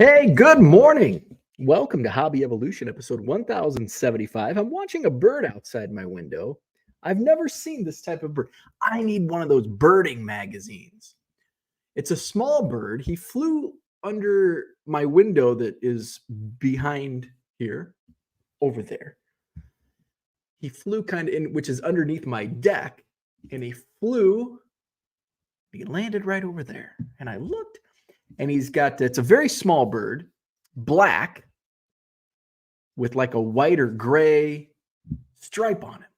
Hey, good morning. Welcome to Hobby Evolution, episode 1075. I'm watching a bird outside my window. I've never seen this type of bird. I need one of those birding magazines. It's a small bird. He flew under my window that is behind here, over there. He flew kind of in, which is underneath my deck, and he landed right over there. And I looked, and it's a very small bird, black, with like a white or gray stripe on him.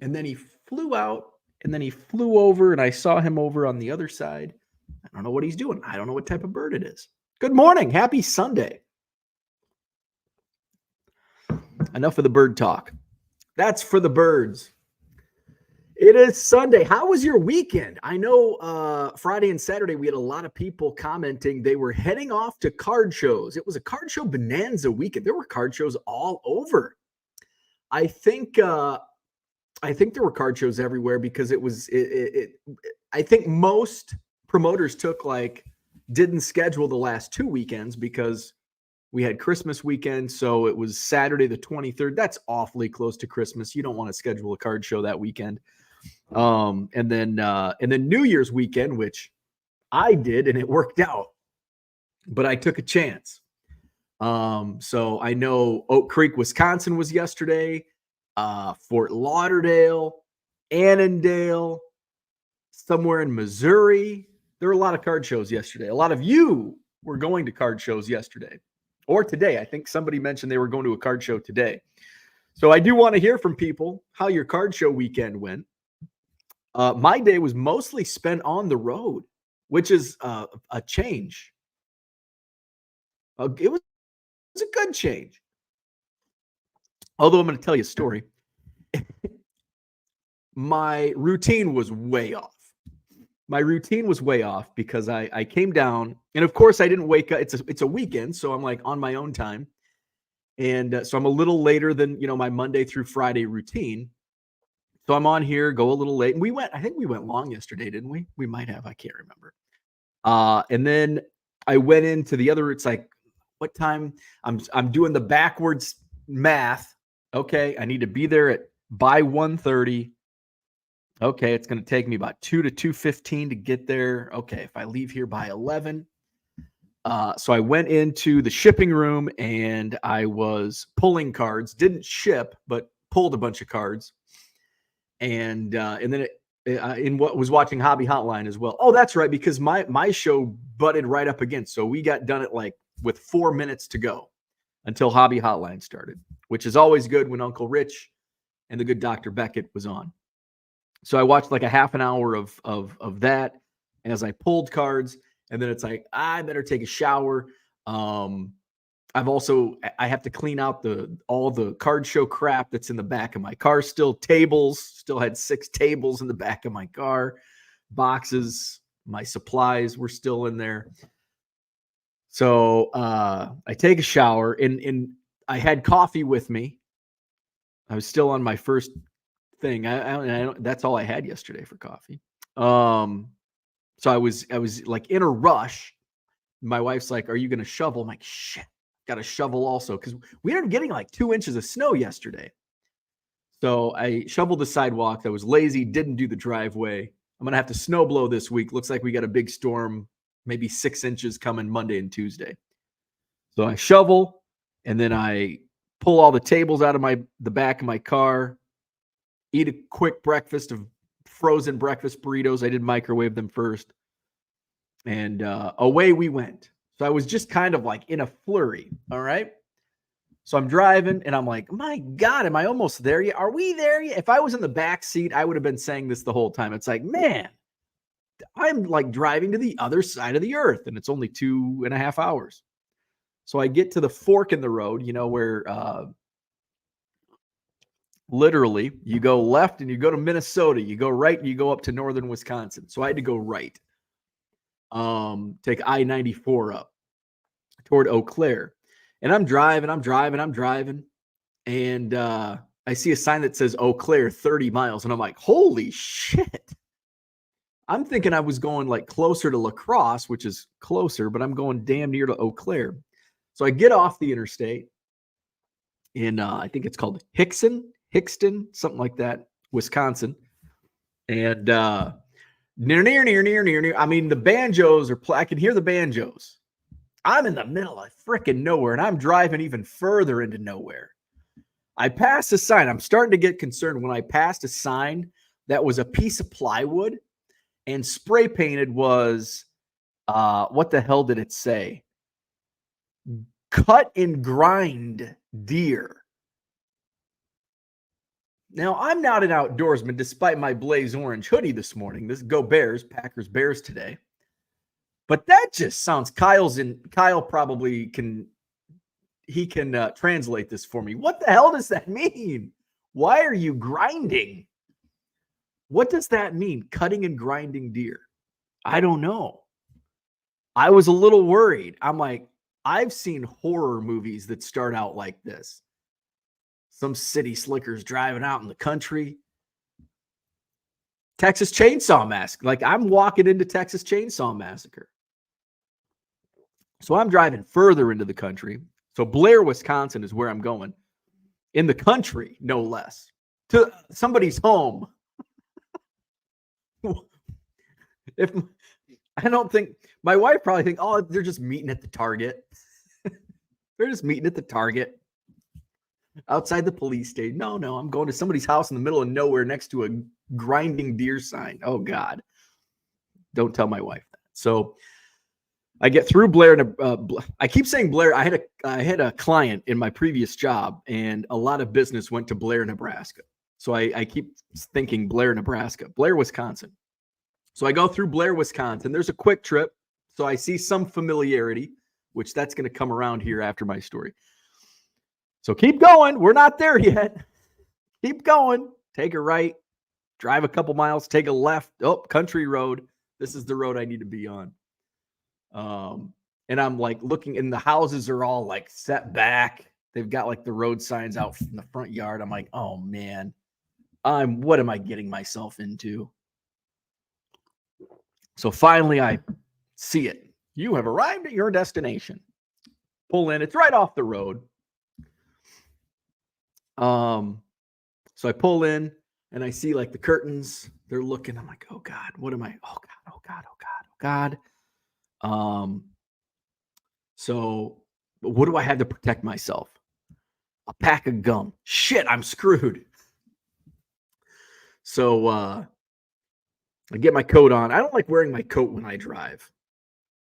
And then he flew out and then he flew over, and I saw him over on the other side. I don't know what he's doing. I don't know what type of bird it is. Good morning. Happy Sunday. Enough of the bird talk. That's for the birds. It is Sunday. How was your weekend? I know Friday and Saturday we had a lot of people commenting they were heading off to card shows. It was a card show bonanza weekend. There were card shows all over. I think there were card shows everywhere because I think most promoters didn't schedule the last 2 weekends because we had Christmas weekend. So it was Saturday the 23rd. That's awfully close to Christmas. You don't want to schedule a card show that weekend. And then New Year's weekend, which I did, and it worked out, but I took a chance. So I know Oak Creek, Wisconsin was yesterday, Fort Lauderdale, Annandale, somewhere in Missouri. There were a lot of card shows yesterday. A lot of you were going to card shows yesterday or today. I think somebody mentioned they were going to a card show today. So I do want to hear from people how your card show weekend went. My day was mostly spent on the road, which is a change. It was a good change. Although I'm going to tell you a story. My routine was way off. Because I came down, and of course I didn't wake up. It's a weekend, so I'm like on my own time. And so I'm a little later than, my Monday through Friday routine. So I'm on here, go a little late. And I think we went long yesterday, didn't we? We might have, I can't remember. And then I went into the other, it's like, what time? I'm doing the backwards math. Okay, I need to be there by 1:30. Okay, it's going to take me about 2 to 2:15 to get there. Okay, if I leave here by 11. So I went into the shipping room and I was pulling cards. Didn't ship, but pulled a bunch of cards. And then was watching Hobby Hotline as well. Oh, that's right, because my show butted right up against. So we got done with 4 minutes to go until Hobby Hotline started, which is always good when Uncle Rich and the good Dr. Beckett was on. So I watched like a half an hour of that as I pulled cards, and then it's like I better take a shower. I have to clean out all the card show crap that's in the back of my car. Still had 6 tables in the back of my car, boxes, my supplies were still in there. So I take a shower, and I had coffee with me. I was still on my first thing. That's all I had yesterday for coffee. So I was like in a rush. My wife's like, "Are you going to shovel?" I'm like, "Shit. Got a shovel also," because we ended up getting like 2 inches of snow yesterday. So I shoveled the sidewalks. I was lazy, didn't do the driveway. I'm going to have to snow blow this week. Looks like we got a big storm, maybe 6 inches coming Monday and Tuesday. So I shovel, and then I pull all the tables out of the back of my car, eat a quick breakfast of frozen breakfast burritos. I did microwave them first. And away we went. So I was just kind of like in a flurry. All right. So I'm driving and I'm like, my God, am I almost there yet? Are we there yet? If I was in the back seat, I would have been saying this the whole time. It's like, man, I'm like driving to the other side of the earth, and it's only 2.5 hours. So I get to the fork in the road, where literally you go left and you go to Minnesota, you go right and you go up to northern Wisconsin. So I had to go right. Take I-94 up toward Eau Claire. And I'm driving. And I see a sign that says Eau Claire 30 miles. And I'm like, holy shit. I'm thinking I was going like closer to La Crosse, which is closer, but I'm going damn near to Eau Claire. So I get off the interstate in, I think it's called Hickston, something like that, Wisconsin. And near. I mean, the banjos are, I can hear the banjos. I'm in the middle of freaking nowhere, and I'm driving even further into nowhere. I passed a sign. I'm starting to get concerned when I passed a sign that was a piece of plywood and spray painted was, what the hell did it say? Cut and grind deer. Now, I'm not an outdoorsman despite my blaze orange hoodie this morning. This Go Bears, Packers Bears today. But that just sounds, Kyle probably can translate this for me. What the hell does that mean? Why are you grinding? What does that mean? Cutting and grinding deer. I don't know. I was a little worried. I'm like, I've seen horror movies that start out like this. Some city slickers driving out in the country. Texas Chainsaw Massacre. Like, I'm walking into Texas Chainsaw Massacre. So I'm driving further into the country. So Blair, Wisconsin is where I'm going. In the country, no less. To somebody's home. If I don't think, my wife probably think, oh, they're just meeting at the Target. They're just meeting at the Target. Outside the police station. No, I'm going to somebody's house in the middle of nowhere next to a grinding deer sign. Oh, God. Don't tell my wife that. So I get through Blair. I keep saying Blair. I had a client in my previous job, and a lot of business went to Blair, Nebraska. So I keep thinking Blair, Nebraska. Blair, Wisconsin. So I go through Blair, Wisconsin. There's a quick trip. So I see some familiarity, which that's going to come around here after my story. So keep going. We're not there yet. Keep going. Take a right. Drive a couple miles. Take a left. Oh, country road. This is the road I need to be on. And I'm like looking, and the houses are all like set back. They've got like the road signs out in the front yard. I'm like, oh man, what am I getting myself into? So finally I see it. You have arrived at your destination. Pull in. It's right off the road. So I pull in and I see like the curtains. They're looking. I'm like, oh God, what am I? Oh God, oh God, oh God, oh God. So what do I have to protect myself? A pack of gum. Shit, I'm screwed. So I get my coat on. I don't like wearing my coat when I drive,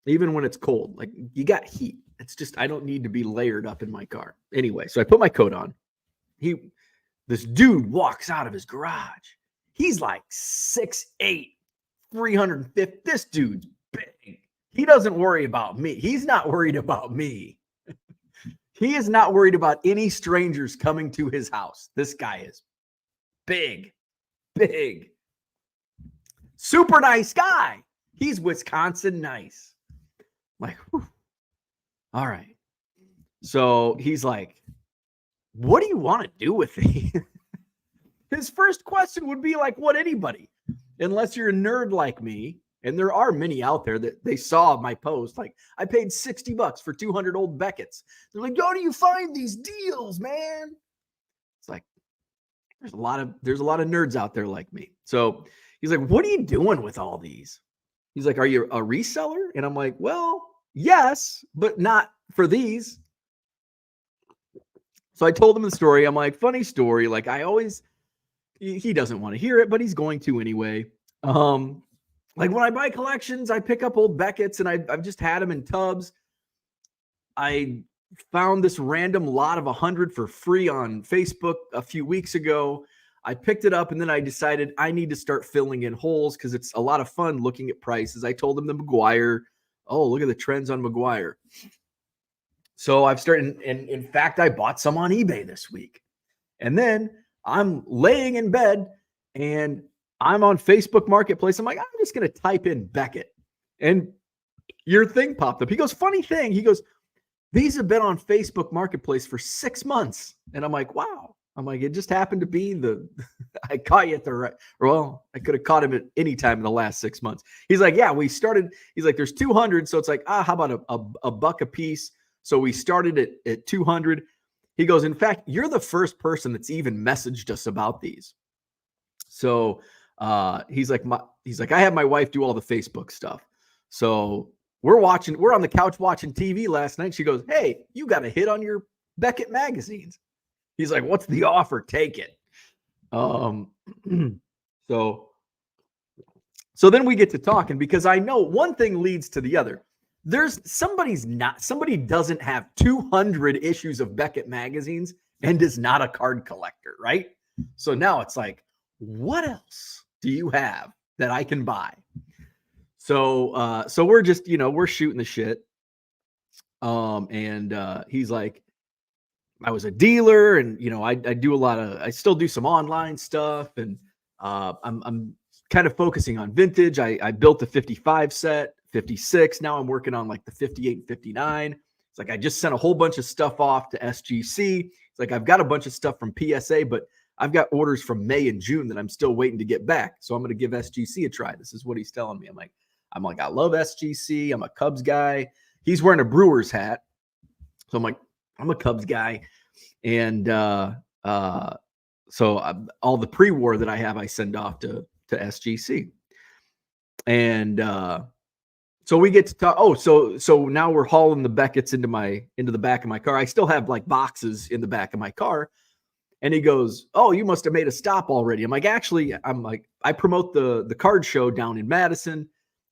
even when it's cold. Like, you got heat. It's just, I don't need to be layered up in my car. Anyway, so I put my coat on. This dude walks out of his garage. He's like 6'8", 350. This dude's big. He doesn't worry about me. He's not worried about me. He is not worried about any strangers coming to his house. This guy is big. Super nice guy. He's Wisconsin nice. I'm like, whew. All right. So he's like, what do you want to do with me? His first question would be like, what anybody? Unless you're a nerd like me. And there are many out there that they saw my post. Like, I paid $60 for 200 old Beckett's. They're like, how do you find these deals, man? It's like, there's a lot of nerds out there like me. So he's like, what are you doing with all these? He's like, are you a reseller? And I'm like, well, yes, but not for these. So I told him the story. I'm like, funny story. Like, he doesn't want to hear it, but he's going to anyway. Like, when I buy collections, I pick up old Beckett's, and I've just had them in tubs. I found this random lot of 100 for free on Facebook a few weeks ago. I picked it up, and then I decided I need to start filling in holes because it's a lot of fun looking at prices. I told him the McGuire. Oh, look at the trends on McGuire. So I've started, and in fact, I bought some on eBay this week. And then I'm laying in bed, and I'm on Facebook Marketplace. I'm like, I'm just going to type in Beckett. And your thing popped up. He goes, funny thing. He goes, these have been on Facebook Marketplace for 6 months. And I'm like, wow. I'm like, it just happened to be I caught you at the right. Well, I could have caught him at any time in the last 6 months. He's like, yeah, we started. He's like, there's 200. So it's like, how about a buck a piece? So we started at 200. He goes, in fact, you're the first person that's even messaged us about these. So he's like, I have my wife do all the Facebook stuff. So we're on the couch watching TV last night. She goes, hey, you got a hit on your Beckett magazines. He's like, what's the offer? Take it. So then we get to talking, because I know one thing leads to the other. Somebody doesn't have 200 issues of Beckett magazines and is not a card collector, right? So now it's like, what else do you have that I can buy? So we're just, we're shooting the shit. And he's like, I was a dealer, and I still do some online stuff, and I'm kind of focusing on vintage. I built a 55 set, 56. Now I'm working on like the 58 and 59. It's like I just sent a whole bunch of stuff off to SGC. It's like I've got a bunch of stuff from PSA, but I've got orders from May and June that I'm still waiting to get back. So I'm going to give SGC a try. This is what he's telling me. I'm like, I love SGC. I'm a Cubs guy. He's wearing a Brewers hat. So I'm like, I'm a Cubs guy. And so all the pre-war that I have, I send off to SGC. And so we get to talk. Oh, so now we're hauling the Beckett's into the back of my car. I still have like boxes in the back of my car. And he goes, oh, you must have made a stop already. I'm like, actually, I promote the card show down in Madison.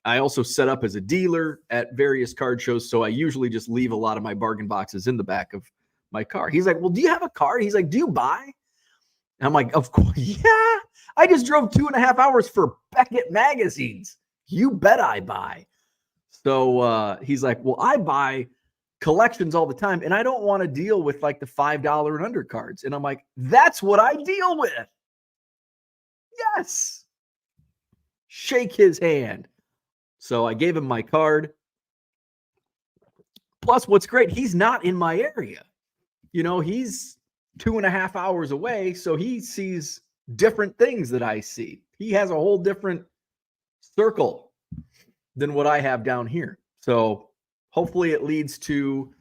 I also set up as a dealer at various card shows. So I usually just leave a lot of my bargain boxes in the back of my car. He's like, well, do you have a card? He's like, do you buy? And I'm like, of course. Yeah. I just drove 2.5 hours for Beckett magazines. You bet I buy. So he's like, well, I buy collections all the time, and I don't want to deal with like the $5 and under cards. And I'm like, that's what I deal with. Yes. Shake his hand. So I gave him my card. Plus, what's great, he's not in my area. He's 2.5 hours away, so he sees different things that I see. He has a whole different circle than what I have down here. So hopefully it leads to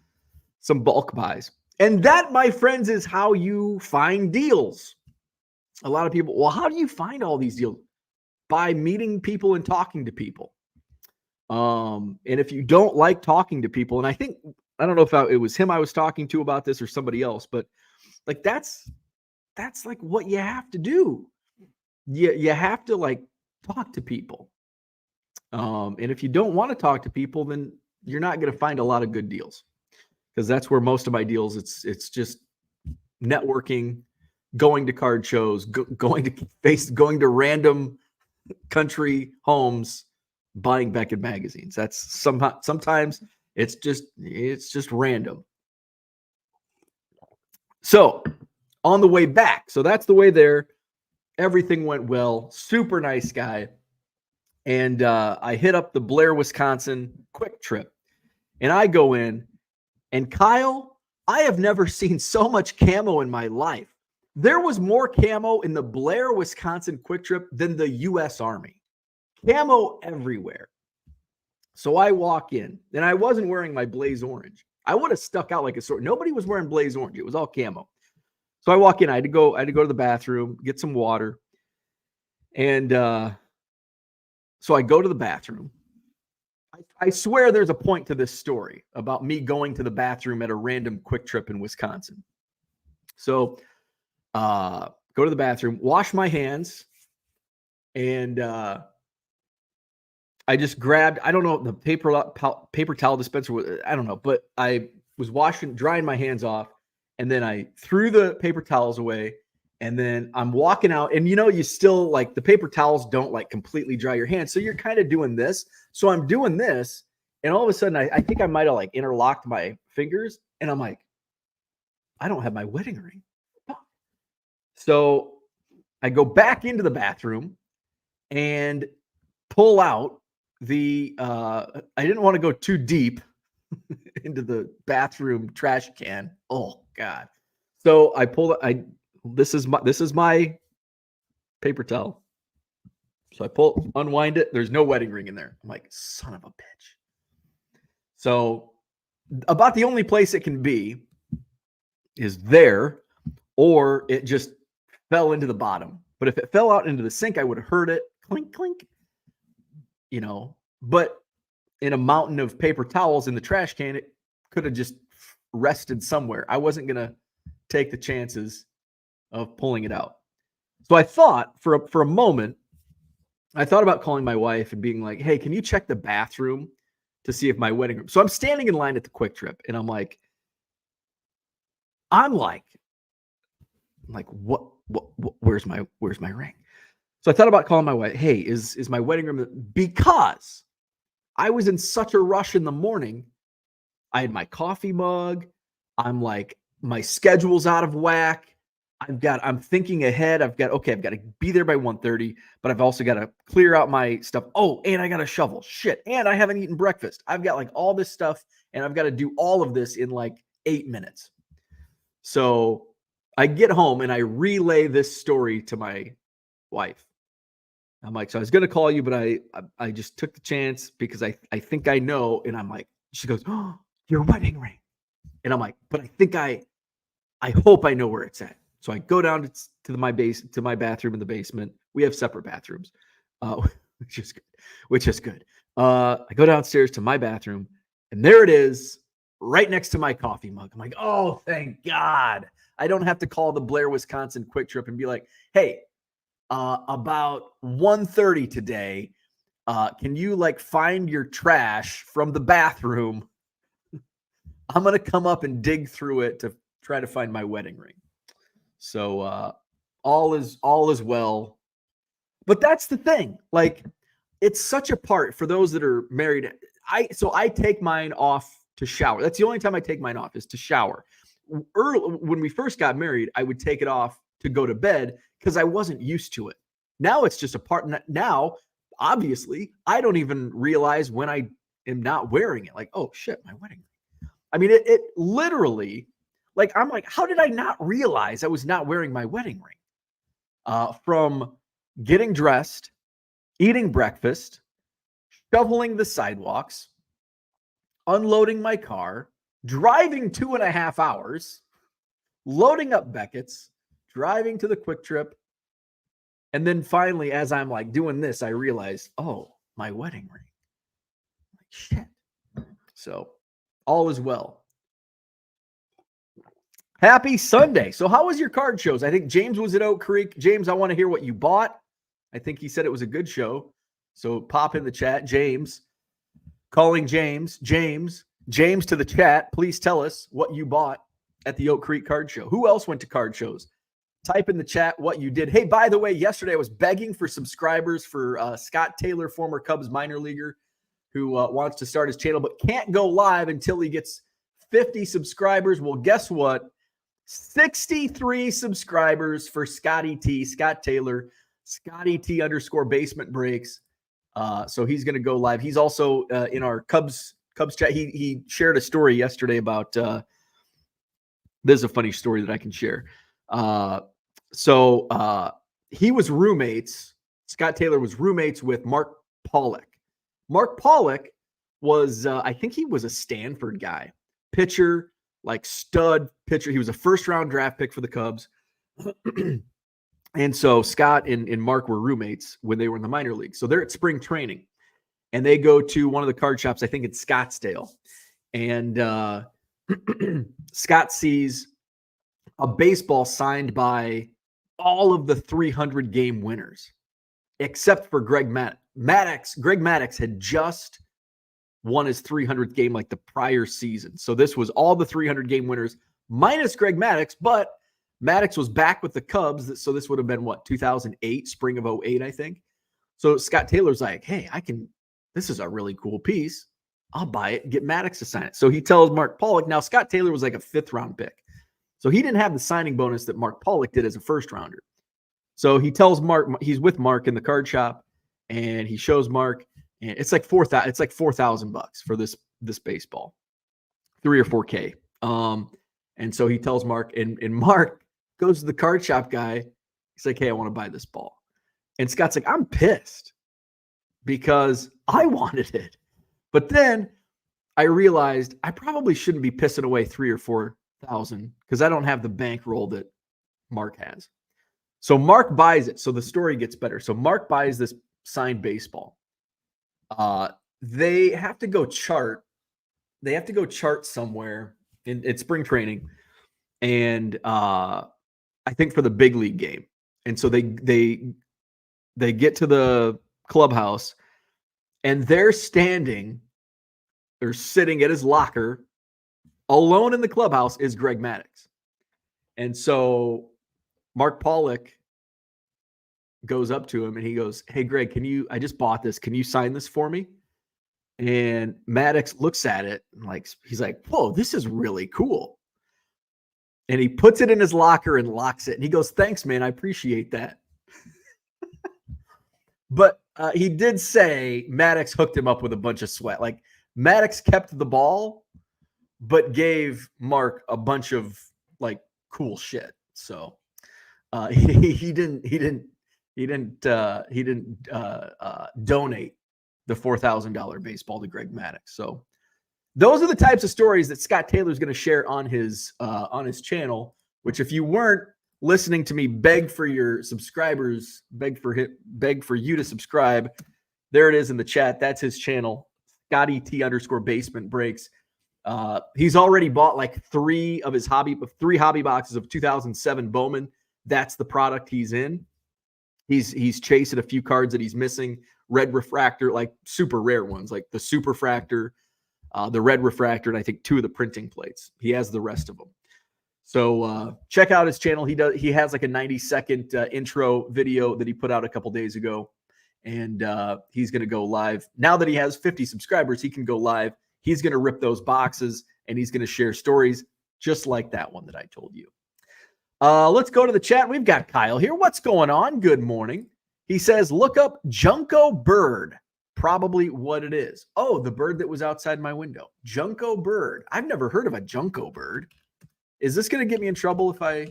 some bulk buys. And that, my friends, is how you find deals. A lot of people, well, how do you find all these deals? By meeting people and talking to people. And if you don't like talking to people, and I don't know if it was him I was talking to about this or somebody else, but like that's like what you have to do. You have to like talk to people. And if you don't want to talk to people, then you're not going to find a lot of good deals, because that's where most of my deals, it's just networking, going to card shows, going to random country homes, buying Beckett magazines. That's sometimes it's just random. So on the way back, so that's the way there. Everything went well. Super nice guy. And I hit up the Blair, Wisconsin quick trip. And I go in, and Kyle, I have never seen so much camo in my life. There was more camo in the Blair, Wisconsin quick trip than the U.S. Army. Camo everywhere. So I walk in, and I wasn't wearing my blaze orange. I would have stuck out like a sword. Nobody was wearing blaze orange. It was all camo. So I walk in. I had to go to the bathroom, get some water. And so I go to the bathroom. I swear there's a point to this story about me going to the bathroom at a random quick trip in Wisconsin. So go to the bathroom, wash my hands, and I just grabbed, I don't know, the paper towel dispenser, I don't know, but I was drying my hands off, and then I threw the paper towels away, and then I'm walking out, and you still like the paper towels don't like completely dry your hands. So you're kind of doing this. So I'm doing this, and all of a sudden I think I might have like interlocked my fingers, and I'm like, I don't have my wedding ring. So I go back into the bathroom and pull out I didn't want to go too deep into the bathroom trash can. Oh God. So I pulled this is my paper towel. So I unwind it. There's no wedding ring in there. I'm like, son of a bitch. So about the only place it can be is there, or it just fell into the bottom. But if it fell out into the sink, I would have heard it clink, clink, but in a mountain of paper towels in the trash can, it could have just rested somewhere. I wasn't going to take the chances of pulling it out. So I thought for a moment, I thought about calling my wife and being like, hey, can you check the bathroom to see if my wedding room. So I'm standing in line at the Quick Trip and I'm like, what where's my ring? So I thought about calling my wife. Hey, is my wedding ring? Because I was in such a rush in the morning. I had my coffee mug. I'm like, my schedule's out of whack. I'm thinking ahead. I've got to be there by 1:30, but I've also got to clear out my stuff. Oh, and I got a shovel. Shit. And I haven't eaten breakfast. I've got like all this stuff and I've got to do all of this in like 8 minutes. So I get home and I relay this story to my wife. I'm like, so I was going to call you, but I just took the chance because I think I know. And I'm like, she goes, oh, your wedding ring. And I'm like, but I hope I know where it's at. So I go down to my bathroom in the basement. We have separate bathrooms, which is good. I go downstairs to my bathroom, and there it is, right next to my coffee mug. I'm like, oh, thank God. I don't have to call the Blair, Wisconsin Quick Trip and be like, hey, about 1:30 today, can you like find your trash from the bathroom? I'm going to come up and dig through it to try to find my wedding ring. So all is well. But that's the thing. Like, it's such a part for those that are married. I take mine off to shower. That's the only time I take mine off is to shower. When we first got married, I would take it off to go to bed because I wasn't used to it. Now it's just a part. Now, obviously, I don't even realize when I am not wearing it. Like, oh shit, my wedding ring. I mean, it literally, like, I'm like, how did I not realize I was not wearing my wedding ring? From getting dressed, eating breakfast, shoveling the sidewalks, unloading my car, driving 2.5 hours, loading up Beckett's, driving to the Quick Trip. And then finally, as I'm like doing this, I realized, oh, my wedding ring. Like, shit. So all is well. Happy Sunday. So how was your card shows? I think James was at Oak Creek. James, I want to hear what you bought. I think he said it was a good show. So pop in the chat. James. Calling James to the chat. Please tell us what you bought at the Oak Creek card show. Who else went to card shows? Type in the chat what you did. Hey, by the way, yesterday I was begging for subscribers for Scott Taylor, former Cubs minor leaguer, who wants to start his channel but can't go live until he gets 50 subscribers. Well, guess what? 63 subscribers for Scotty T, Scott Taylor, Scotty T _ basement breaks. So he's going to go live. He's also in our Cubs chat. He shared a story yesterday about this is a funny story that I can share. He was roommates. Scott Taylor was roommates with Mark Pollock. Mark Pollock was, I think he was a Stanford guy, pitcher, like stud pitcher. He was a first-round draft pick for the Cubs. And so Scott and Mark were roommates when they were in the minor league. So they're at spring training, and they go to one of the card shops, I think it's Scottsdale. And Scott sees a baseball signed by all of the 300-game winners, except for Greg Maddux. Greg Maddux had just won his 300th game like the prior season. So this was all the 300-game winners minus Greg Maddux, but Maddux was back with the Cubs. So this would have been 2008, spring of 08, I think. So Scott Taylor's like, hey, this is a really cool piece. I'll buy it and get Maddux to sign it. So he tells Mark Pollock. Now, Scott Taylor was like a 5th-round pick. So he didn't have the signing bonus that Mark Pollock did as a first-rounder. So he tells Mark, he's with Mark in the card shop, and he shows Mark, and it's like $4,000 for this baseball, 3 or 4K. And so he tells Mark, and Mark goes to the card shop guy. He's like, hey, I want to buy this ball. And Scott's like, I'm pissed because I wanted it. But then I realized I probably shouldn't be pissing away 3 or 4,000 because I don't have the bankroll that Mark has. So Mark buys it. So the story gets better. So Mark buys this signed baseball. They have to go chart. They have to go chart somewhere in spring training, and I think for the big league game. And so they get to the clubhouse, and they're sitting at his locker. Alone in the clubhouse is Greg Maddux. And so Mark Pollock goes up to him and he goes, "Hey, Greg, I just bought this. Can you sign this for me?" And Maddux looks at it and he's like, "Whoa, this is really cool." And he puts it in his locker and locks it. And he goes, "Thanks, man. I appreciate that." But he did say Maddux hooked him up with a bunch of sweat. Like Maddux kept the ball, but gave Mark a bunch of cool shit. So he didn't donate the $4,000 baseball to Greg Maddux. So those are the types of stories that Scott Taylor is going to share on his channel, which if you weren't listening to me beg for your subscribers, beg for you to subscribe, there it is in the chat. That's his channel, Scotty T_basement breaks. He's already bought three hobby boxes of 2007 Bowman. That's the product he's in. He's chasing a few cards that he's missing. Red refractor, super rare ones, like the Superfractor, the red refractor, and I think 2 of the printing plates. He has the rest of them. So check out his channel. He has a 90-second intro video that he put out a couple days ago, and he's going to go live. Now that he has 50 subscribers, he can go live. He's going to rip those boxes, and he's going to share stories just like that one that I told you. Let's go to the chat. We've got Kyle here. What's going on? Good morning. He says, look up Junco Bird. Probably what it is. Oh, the bird that was outside my window. Junco Bird. I've never heard of a Junco Bird. Is this going to get me in trouble if I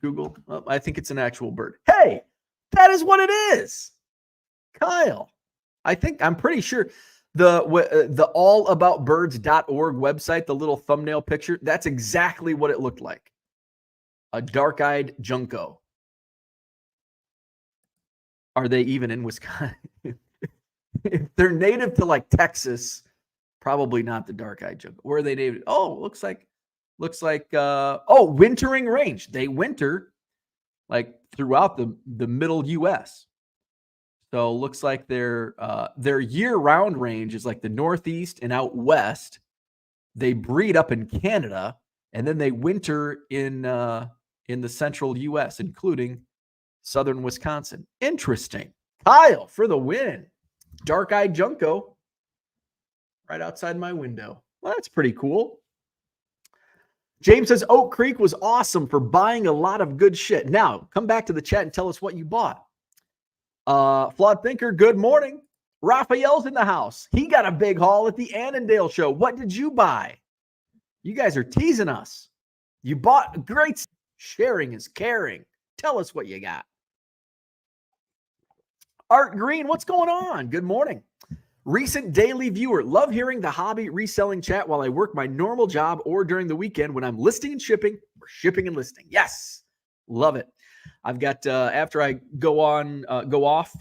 Google? Oh, I think it's an actual bird. Hey, that is what it is. Kyle. I'm pretty sure the allaboutbirds.org website, the little thumbnail picture, that's exactly what it looked like. A dark-eyed junco. Are they even in Wisconsin? If they're native to Texas, probably not the dark-eyed junco. Where are they native? Oh, looks like wintering range. They winter throughout the middle US. So it looks like their year-round range is the Northeast and out west. They breed up in Canada, and then they winter in the central U.S., including southern Wisconsin. Interesting. Kyle for the win. Dark-eyed junco right outside my window. Well, that's pretty cool. James says Oak Creek was awesome for buying a lot of good shit. Now, come back to the chat and tell us what you bought. Flawed Thinker, good morning. Raphael's in the house. He got a big haul at the Annandale show. What did you buy? You guys are teasing us. You bought great. Sharing is caring. Tell us what you got. Art Green, what's going on? Good morning. Recent daily viewer. Love hearing the hobby reselling chat while I work my normal job or during the weekend when I'm listing and shipping or shipping and listing. Yes. Love it. I've got after I go off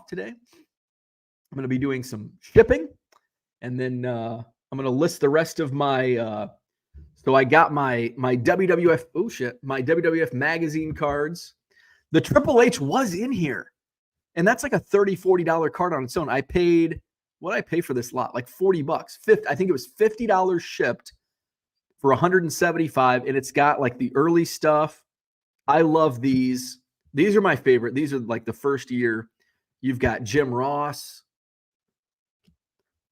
today, I'm going to be doing some shipping, and then I'm going to list the rest of my. So I got my WWF. My WWF magazine cards. The Triple H was in here, and that's like a $30-$40 card on its own. I paid what did I pay for this lot? Like $40. I think it was $50 shipped for $175, and it's got the early stuff. I love these. These are my favorite. These are the first year. You've got Jim Ross,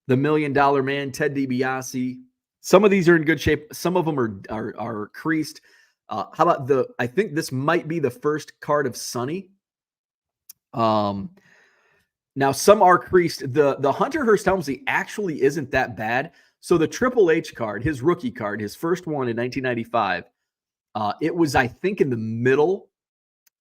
the $1 Million Man, Ted DiBiase. Some of these are in good shape. Some of them are creased. How about I think this might be the first card of Sonny. Now some are creased. The Hunter Hearst Helmsley actually isn't that bad. So the Triple H card, his rookie card, his first one in 1995. It was, I think, in the middle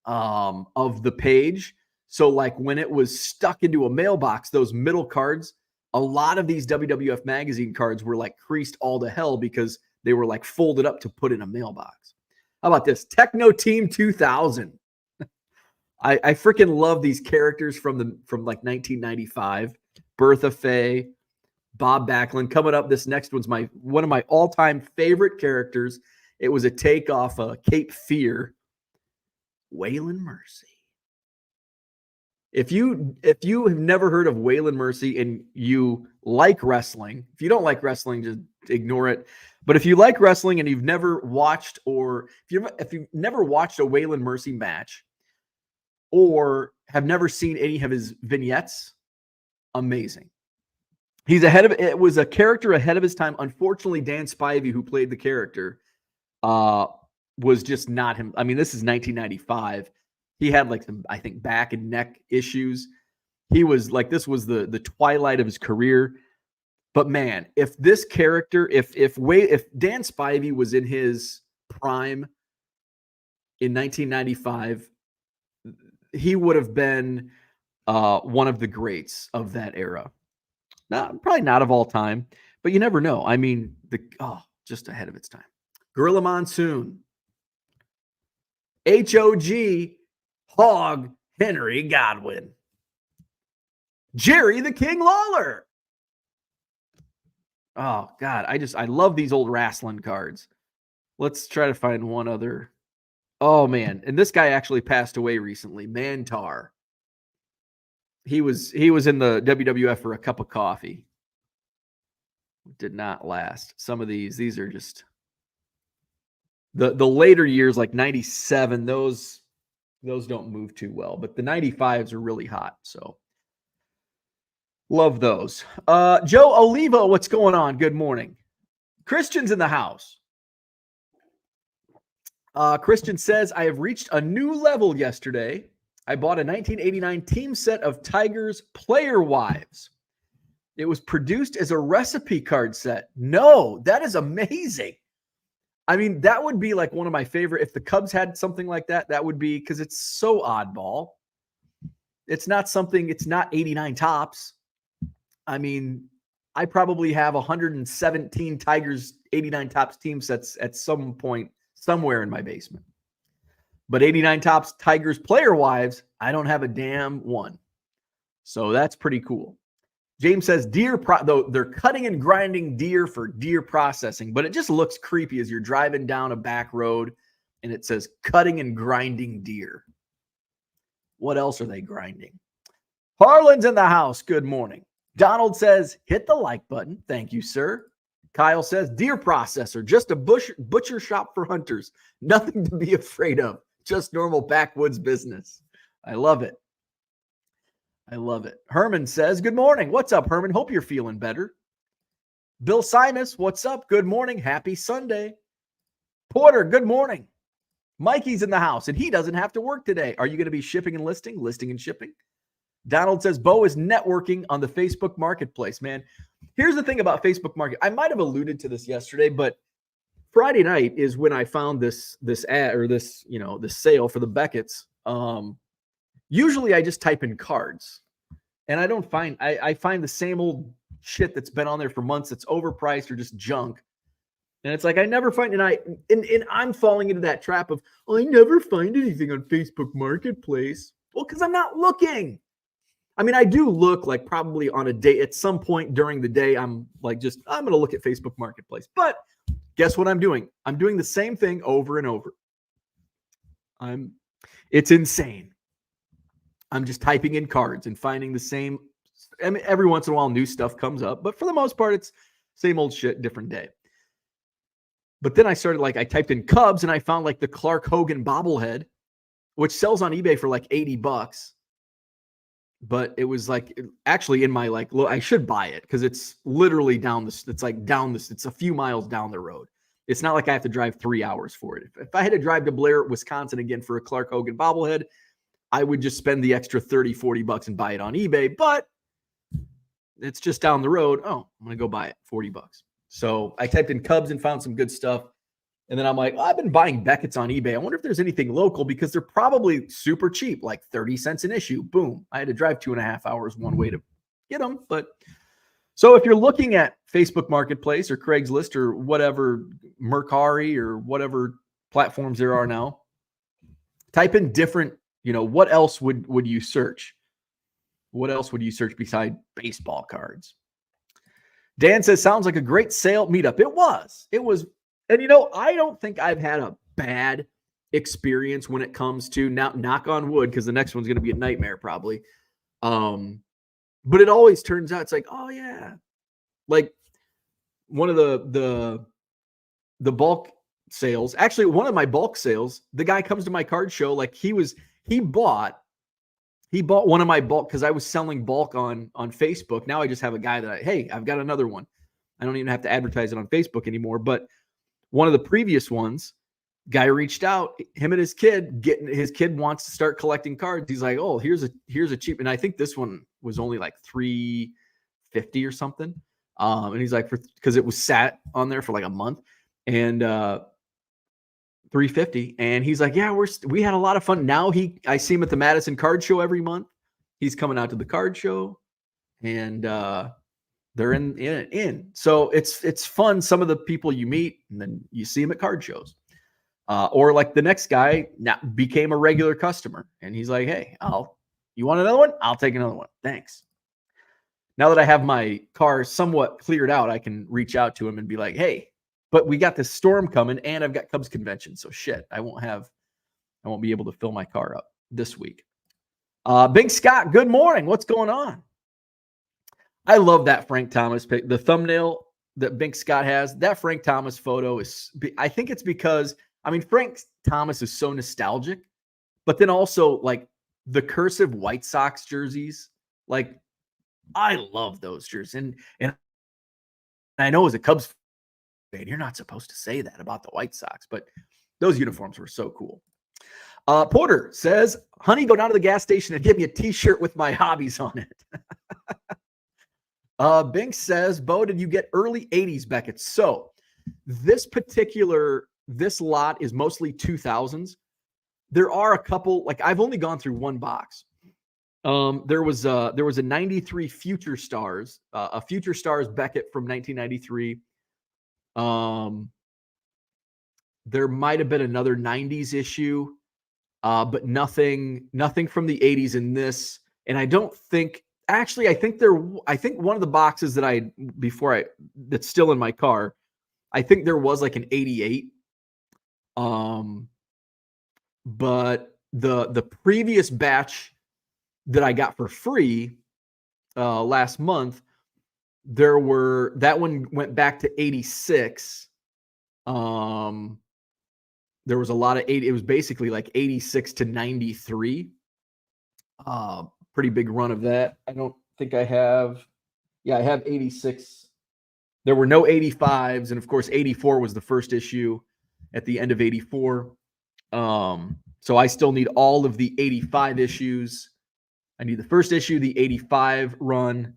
of the page. So when it was stuck into a mailbox, those middle cards a lot of these WWF magazine cards were like creased all to hell because they were like folded up to put in a mailbox. How about this? Techno Team 2000. I freaking love these characters from like 1995. Bertha Faye, Bob Backlund. Coming up, this next one's one of my all-time favorite characters. It was a take off Cape Fear. Waylon Mercy. If you have never heard of Waylon Mercy and you like wrestling, if you don't like wrestling, just ignore it. But if you like wrestling and you've never watched, or if you've never watched a Waylon Mercy match, or have never seen any of his vignettes, amazing. It was a character ahead of his time. Unfortunately, Dan Spivey, who played the character, was just not him. I mean, this is 1995. He had like some, I think, back and neck issues. He was like, this was the twilight of his career. But man, if this character, if Dan Spivey was in his prime in 1995, he would have been one of the greats of that era. Probably not of all time, but you never know. I mean, just ahead of its time. Gorilla Monsoon. HOG Hog Henry Godwin. Jerry the King Lawler. Oh, God. I love these old wrestling cards. Let's try to find one other. Oh, man. And this guy actually passed away recently. Mantar. He was in the WWF for a cup of coffee. Did not last. Some of these are just the later years, like 97, those don't move too well, but the 95s are really hot. So love those. Joe Olivo, what's going on? Good morning. Christian's in the house. Christian says, I have reached a new level yesterday. I bought a 1989 team set of Tigers player wives. It was produced as a recipe card set. No, that is amazing. I mean, that would be like one of my favorite. If the Cubs had something like that, that would be, because it's so oddball. It's not 89 tops. I mean, I probably have 117 Tigers 89 tops team sets at some point somewhere in my basement. But 89 tops Tigers player wives, I don't have a damn one. So that's pretty cool. James says though they're cutting and grinding deer for deer processing, but it just looks creepy as you're driving down a back road and it says cutting and grinding deer. What else are they grinding? Harlan's in the house. Good morning. Donald says, hit the like button. Thank you, sir. Kyle says, deer processor, just a butcher shop for hunters. Nothing to be afraid of. Just normal backwoods business. I love it. I love it. Herman says, good morning. What's up, Herman? Hope you're feeling better. Bill Simus, what's up? Good morning. Happy Sunday. Porter, good morning. Mikey's in the house, and he doesn't have to work today. Are you going to be shipping and listing and shipping? Donald says, Bo is networking on the Facebook Marketplace, man. Here's the thing about Facebook Market. I might have alluded to this yesterday, but Friday night is when I found this ad or this sale for the Beckett's. Usually I just type in cards and I find the same old shit that's been on there for months that's overpriced or just junk. And it's like I never find, and I'm falling into that trap of, I never find anything on Facebook Marketplace. Well, because I'm not looking. I mean, I do look like probably on a day at some point during the day. I'm going to look at Facebook Marketplace. But guess what I'm doing? I'm doing the same thing over and over. It's insane. I'm just typing in cards and finding the same. I mean, every once in a while, new stuff comes up, but for the most part, it's same old shit, different day. But then I started I typed in Cubs and I found the Clark Hogan bobblehead, which sells on eBay for $80. But it was actually in my I should buy it because it's literally it's a few miles down the road. It's not like I have to drive 3 hours for it. If I had to drive to Blair, Wisconsin again for a Clark Hogan bobblehead, I would just spend the extra $30-$40 and buy it on eBay, but it's just down the road. Oh, I'm going to go buy it, $40. So I typed in Cubs and found some good stuff. And then I'm like, I've been buying Beckett's on eBay. I wonder if there's anything local because they're probably super cheap, like 30 cents an issue. Boom. I had to drive 2.5 hours one way to get them, but So if you're looking at Facebook Marketplace or Craigslist or whatever, Mercari or whatever platforms there are now, type in different, what else would you search? What else would you search beside baseball cards? Dan says, sounds like a great sale meetup. It was. And I don't think I've had a bad experience when it comes to, now knock on wood, because the next one's going to be a nightmare probably. But it always turns out it's like, oh yeah. Like one of the bulk sales, actually one of my bulk sales, the guy comes to my card show, like he bought one of my bulk, because I was selling bulk on Facebook. Now I just have a guy that hey, I've got another one. I don't even have to advertise it on Facebook anymore. But one of the previous ones, guy reached out, him and his kid wants to start collecting cards. He's like, oh, here's a cheap, and I think this one was only like $350 or something. And he's like, because it was sat on there for like a month, and $350. And he's like, yeah, we had a lot of fun. Now I see him at the Madison Card Show every month. He's coming out to the card show, and they're in. So it's fun. Some of the people you meet, and then you see them at card shows. Or like the next guy now became a regular customer, and he's like, hey, you want another one? I'll take another one. Thanks. Now that I have my car somewhat cleared out, I can reach out to him and be like, hey, but we got this storm coming, and I've got Cubs convention. So shit, I won't be able to fill my car up this week. Big Scott, good morning. What's going on? I love that Frank Thomas pic. The thumbnail that Big Scott has, that Frank Thomas photo I think it's because, Frank Thomas is so nostalgic, but then also like the cursive White Sox jerseys, like I love those jerseys. And I know as a Cubs fan, you're not supposed to say that about the White Sox, but those uniforms were so cool. Porter says, honey, go down to the gas station and give me a t-shirt with my hobbies on it. Bink says, Bo, did you get early 80s Beckett? So this lot is mostly 2000s. There are a couple, like I've only gone through one box. There was a 93 Future Stars, a Future Stars Beckett from 1993. There might have been another 90s issue, but nothing from the 80s in this. And I don't think, actually, I think one of the boxes that's still in my car, I think there was like an 88. But the previous batch that I got for free last month, that one went back to 86. There was a lot of 80. It was basically like 86 to 93. Pretty big run of that. I don't think I have. Yeah, I have 86. There were no 85s, and of course 84 was the first issue at the end of 84. So I still need all of the 85 issues. I need the first issue, the 85 run.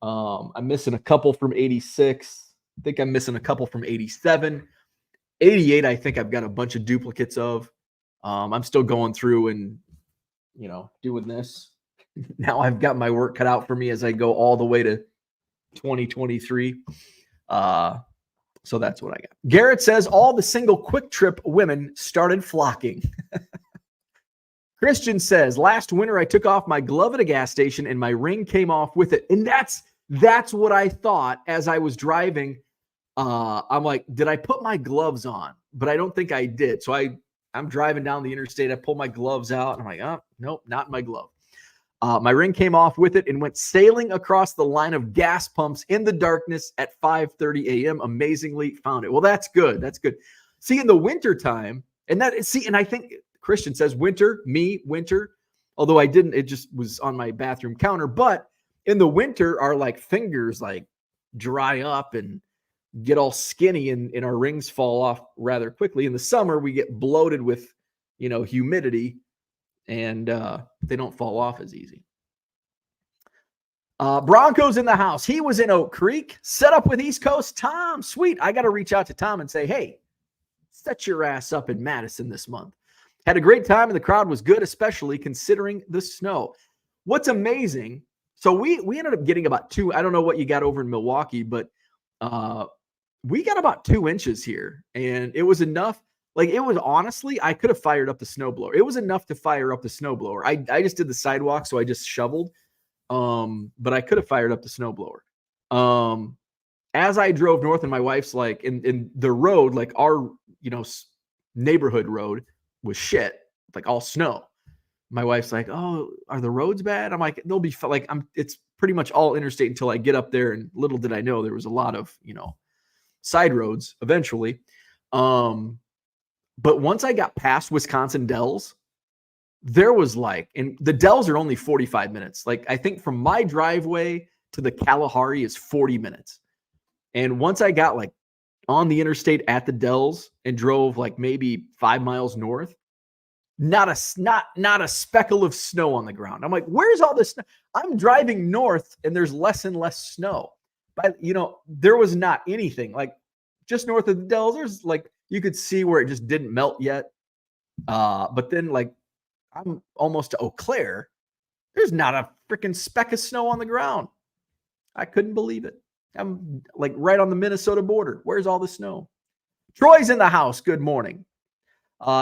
I'm missing a couple from 86. I think I'm missing a couple from 87. 88, I think I've got a bunch of duplicates of. I'm still going through and, doing this. Now I've got my work cut out for me as I go all the way to 2023. So that's what I got. Garrett says all the single Quick Trip women started flocking. Christian says, last winter I took off my glove at a gas station and my ring came off with it. And that's what I thought as I was driving. I'm like, did I put my gloves on? But I don't think I did. So I'm driving down the interstate. I pull my gloves out. And I'm like, oh, nope, not my glove. My ring came off with it and went sailing across the line of gas pumps in the darkness at 5:30 a.m. Amazingly found it. Well, that's good. That's good. See, in the wintertime, and I think Christian says winter, although I didn't, it just was on my bathroom counter. But in the winter, our like fingers like dry up and get all skinny and our rings fall off rather quickly. In the summer, we get bloated with, humidity, and they don't fall off as easy. Broncos in the house. He was in Oak Creek, set up with East Coast Tom. Sweet. I got to reach out to Tom and say, hey, set your ass up in Madison this month. Had a great time and the crowd was good, especially considering the snow. What's amazing, So we ended up getting about 2. I don't know what you got over in Milwaukee, but we got about 2 inches here, and it was enough. Like, it was honestly, I could have fired up the snowblower. It was enough to fire up the snowblower. I just did the sidewalk, so I just shoveled. But I could have fired up the snowblower. As I drove north, and my wife's like, in the road, like our, neighborhood road was shit, like all snow. My wife's like, "Oh, are the roads bad?" I'm like, "They'll be like it's pretty much all interstate until I get up there." And little did I know there was a lot of, side roads eventually. But once I got past Wisconsin Dells, there was like, and the Dells are only 45 minutes. Like, I think from my driveway to the Kalahari is 40 minutes. And once I got like on the interstate at the Dells and drove like maybe 5 miles north, not a speckle of snow on the ground. I'm like, where's all this snow? I'm driving north and there's less and less snow. But there was not anything. Like, just north of the Dells, there's like, you could see where it just didn't melt yet. But then, like, I'm almost to Eau Claire, there's not a freaking speck of snow on the ground. I couldn't believe it. I'm like right on the Minnesota border. Where's all the snow? Troy's in the house. Good morning.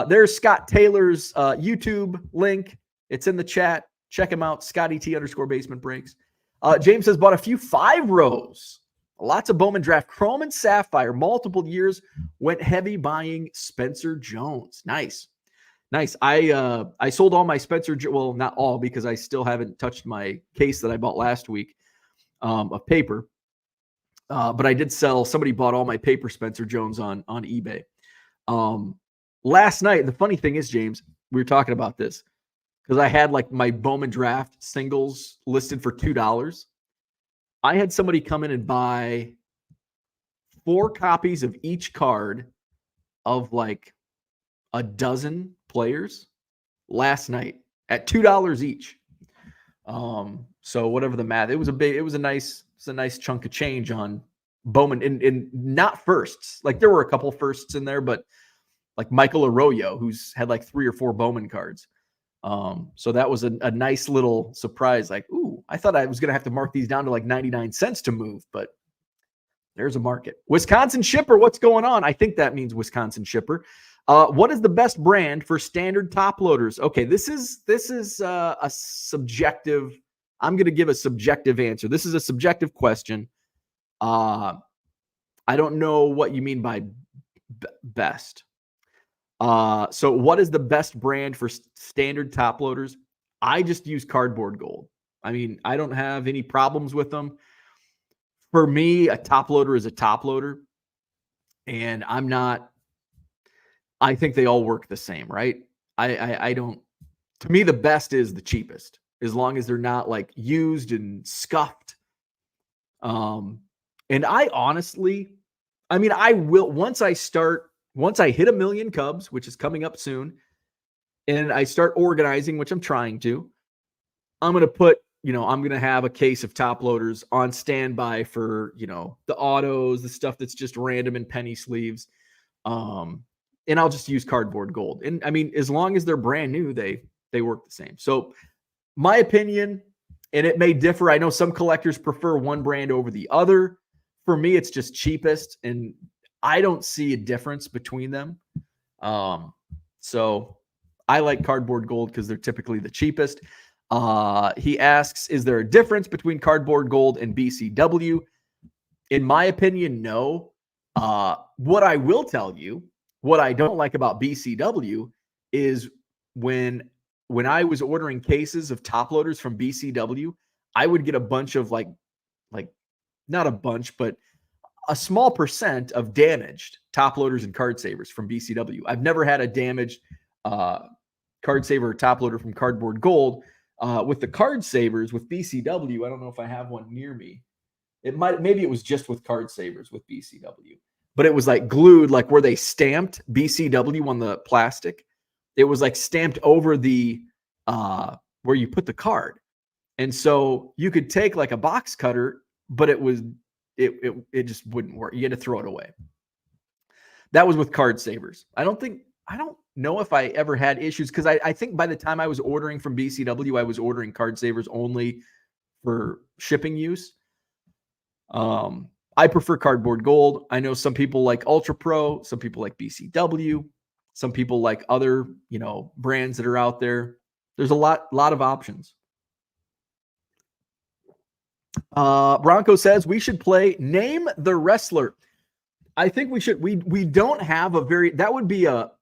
There's Scott Taylor's YouTube link. It's in the chat. Check him out. Scotty_basement breaks. James has bought a few 5 rows. Lots of Bowman draft. Chrome and Sapphire. Multiple years. Went heavy buying Spencer Jones. Nice. I sold all my Spencer. Well, not all, because I still haven't touched my case that I bought last week of paper. But I did sell. Somebody bought all my paper Spencer Jones on eBay. Last night, the funny thing is, James, we were talking about this because I had like my Bowman draft singles listed for $2. I had somebody come in and buy 4 copies of each card of like a dozen players last night at $2 each. So whatever the math, it was a nice chunk of change on Bowman, and not firsts. Like, there were a couple firsts in there, but like Michael Arroyo, who's had like 3 or 4 Bowman cards. So that was a nice little surprise. Like, ooh, I thought I was going to have to mark these down to like 99 cents to move, but there's a market. Wisconsin Shipper, what's going on? I think that means Wisconsin Shipper. What is the best brand for standard top loaders? Okay, this is a subjective. I'm going to give a subjective answer. This is a subjective question. I don't know what you mean by best. So what is the best brand for standard top loaders? I just use Cardboard Gold. I mean, I don't have any problems with them. For me, a top loader is a top loader, and I think they all work the same, right? I don't, to me, the best is the cheapest, as long as they're not like used and scuffed. And I honestly, I will, once I hit 1 million Cubs, which is coming up soon, and I start organizing, which I'm trying to, I'm going to have a case of top loaders on standby for, the autos, the stuff that's just random in penny sleeves. And I'll just use Cardboard Gold. And as long as they're brand new, they work the same. So my opinion, and it may differ. I know some collectors prefer one brand over the other. For me, it's just cheapest, and I don't see a difference between them. So I like Cardboard Gold because they're typically the cheapest. He asks, is there a difference between Cardboard Gold and BCW? In my opinion, no. What I will tell you, what I don't like about BCW is when I was ordering cases of top loaders from BCW, I would get a bunch of like not a bunch, but a small percent of damaged top loaders and card savers from BCW. I've never had a damaged card saver or top loader from Cardboard Gold. With the card savers with BCW, I don't know if I have one near me. Maybe it was just with card savers with BCW, but it was like glued, like where they stamped BCW on the plastic. It was like stamped over the where you put the card. And so you could take like a box cutter, but it just wouldn't work. You had to throw it away. That was with card savers. I don't know if I ever had issues, because I think by the time I was ordering from BCW, I was ordering card savers only for shipping use. I prefer cardboard gold. I know some people like Ultra Pro, some people like BCW, some people like other, brands that are out there. There's a lot of options. Bronco says we should play Name the Wrestler. I think we should. We don't have a very. That would be a.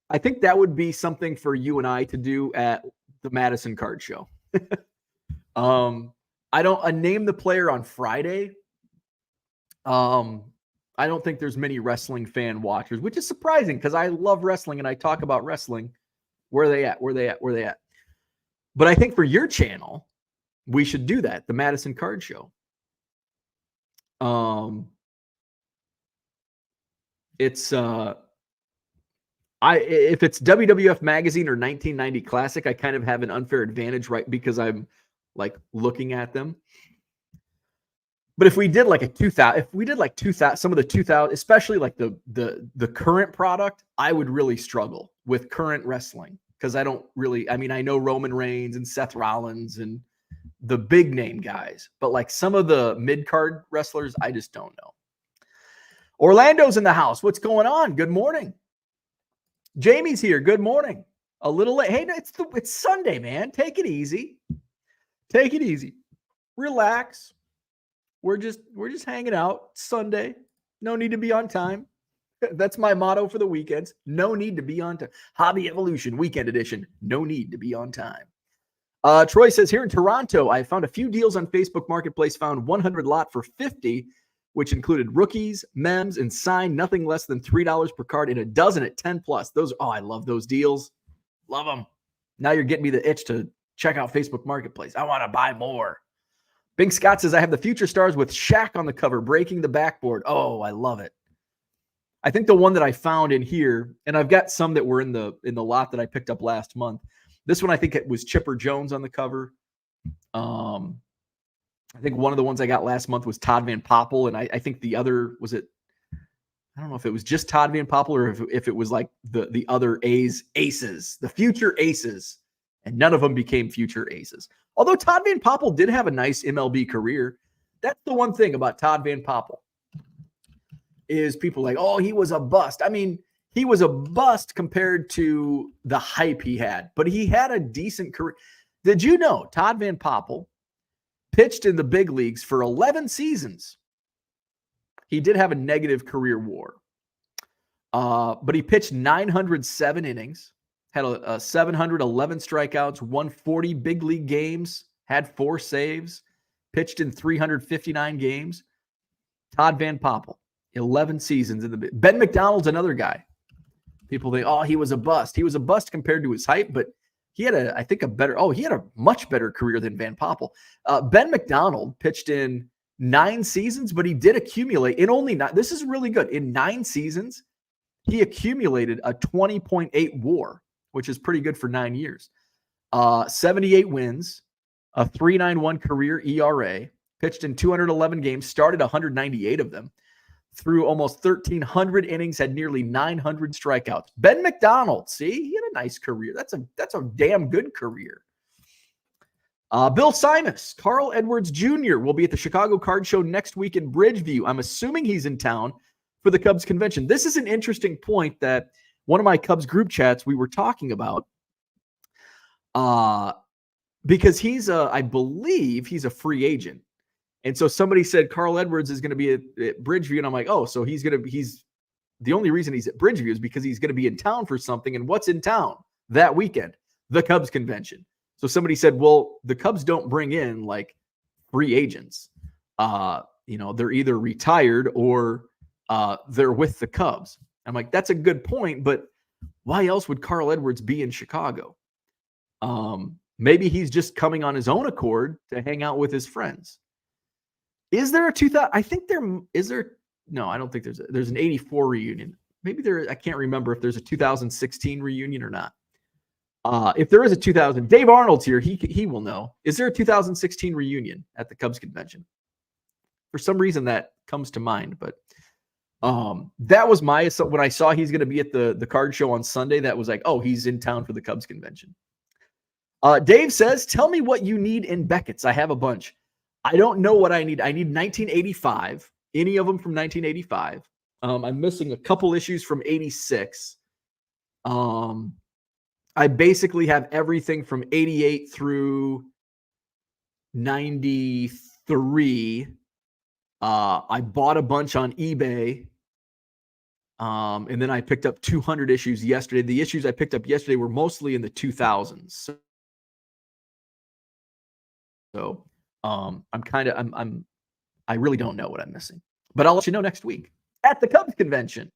I think that would be something for you and I to do at the Madison Card Show. I don't. A name the player on Friday. I don't think there's many wrestling fan watchers, which is surprising because I love wrestling and I talk about wrestling. Where are they at? Where are they at? But I think for your channel, we should do that. The Madison Card Show. It's if it's WWF Magazine or 1990 Classic, I kind of have an unfair advantage, right? Because I'm like looking at them. But if we did like a 2000, some of the 2000, especially like the current product, I would really struggle with current wrestling because I don't really. I mean, I know Roman Reigns and Seth Rollins and the big name guys, but like some of the mid card wrestlers, I just don't know. Orlando's in the house. What's going on? Good morning. Jamie's here. Good morning. A little late. Hey, it's Sunday, man. Take it easy. Take it easy. Relax. We're just hanging out. Sunday. No need to be on time. That's my motto for the weekends. No need to be on time. Hobby Evolution Weekend Edition. No need to be on time. Troy says, here in Toronto, I found a few deals on Facebook Marketplace, found 100 lot for $50, which included rookies, mems, and signed nothing less than $3 per card and a dozen at 10 plus. I love those deals. Love them. Now you're getting me the itch to check out Facebook Marketplace. I want to buy more. Bing Scott says, I have the Future Stars with Shaq on the cover, breaking the backboard. Oh, I love it. I think the one that I found in here, and I've got some that were in the lot that I picked up last month. This one, I think it was Chipper Jones on the cover. I think one of the ones I got last month was Todd Van Poppel, and I think the other was it. I don't know if it was just Todd Van Poppel or if it was like the other aces, the future aces, and none of them became future aces. Although Todd Van Poppel did have a nice MLB career. That's the one thing about Todd Van Poppel is people like, oh, he was a bust. I mean, he was a bust compared to the hype he had, but he had a decent career. Did you know Todd Van Poppel pitched in the big leagues for 11 seasons? He did have a negative career WAR, but he pitched 907 innings, had a 711 strikeouts, won 40 big league games, had 4 saves, pitched in 359 games. Todd Van Poppel, 11 seasons in the Ben McDonald's another guy. People think, oh, he was a bust. He was a bust compared to his hype, but he had he had a much better career than Van Poppel. Ben McDonald pitched in 9 seasons, but he did accumulate in only 9. This is really good. In 9 seasons, he accumulated a 20.8 WAR, which is pretty good for 9 years. 78 wins, a 3.91 career ERA, pitched in 211 games, started 198 of them, threw almost 1,300 innings, had nearly 900 strikeouts. Ben McDonald, see, he had a nice career. That's a damn good career. Bill Simus, Carl Edwards Jr. will be at the Chicago Card Show next week in Bridgeview. I'm assuming he's in town for the Cubs convention. This is an interesting point that one of my Cubs group chats we were talking about, because I believe he's a free agent. And so somebody said Carl Edwards is going to be at Bridgeview. And I'm like, oh, so he's the only reason he's at Bridgeview is because he's going to be in town for something. And what's in town that weekend? The Cubs convention. So somebody said, well, the Cubs don't bring in like free agents. They're either retired or they're with the Cubs. I'm like, that's a good point, but why else would Carl Edwards be in Chicago? Maybe he's just coming on his own accord to hang out with his friends. Is there a 2000? I think there is there. No, I don't think there's an 84 reunion. Maybe I can't remember if there's a 2016 reunion or not. If there is a 2000, Dave Arnold's here. He will know. Is there a 2016 reunion at the Cubs convention? For some reason that comes to mind, but that was when I saw he's going to be at the card show on Sunday. That was like, oh, he's in town for the Cubs convention. Dave says, tell me what you need in Beckett's. I have a bunch. I don't know what I need. I need 1985, any of them from 1985. I'm missing a couple issues from 86. I basically have everything from 88 through 93. I bought a bunch on eBay. And then I picked up 200 issues yesterday. The issues I picked up yesterday were mostly in the 2000s. So I really don't know what I'm missing, but I'll let you know next week at the Cubs convention.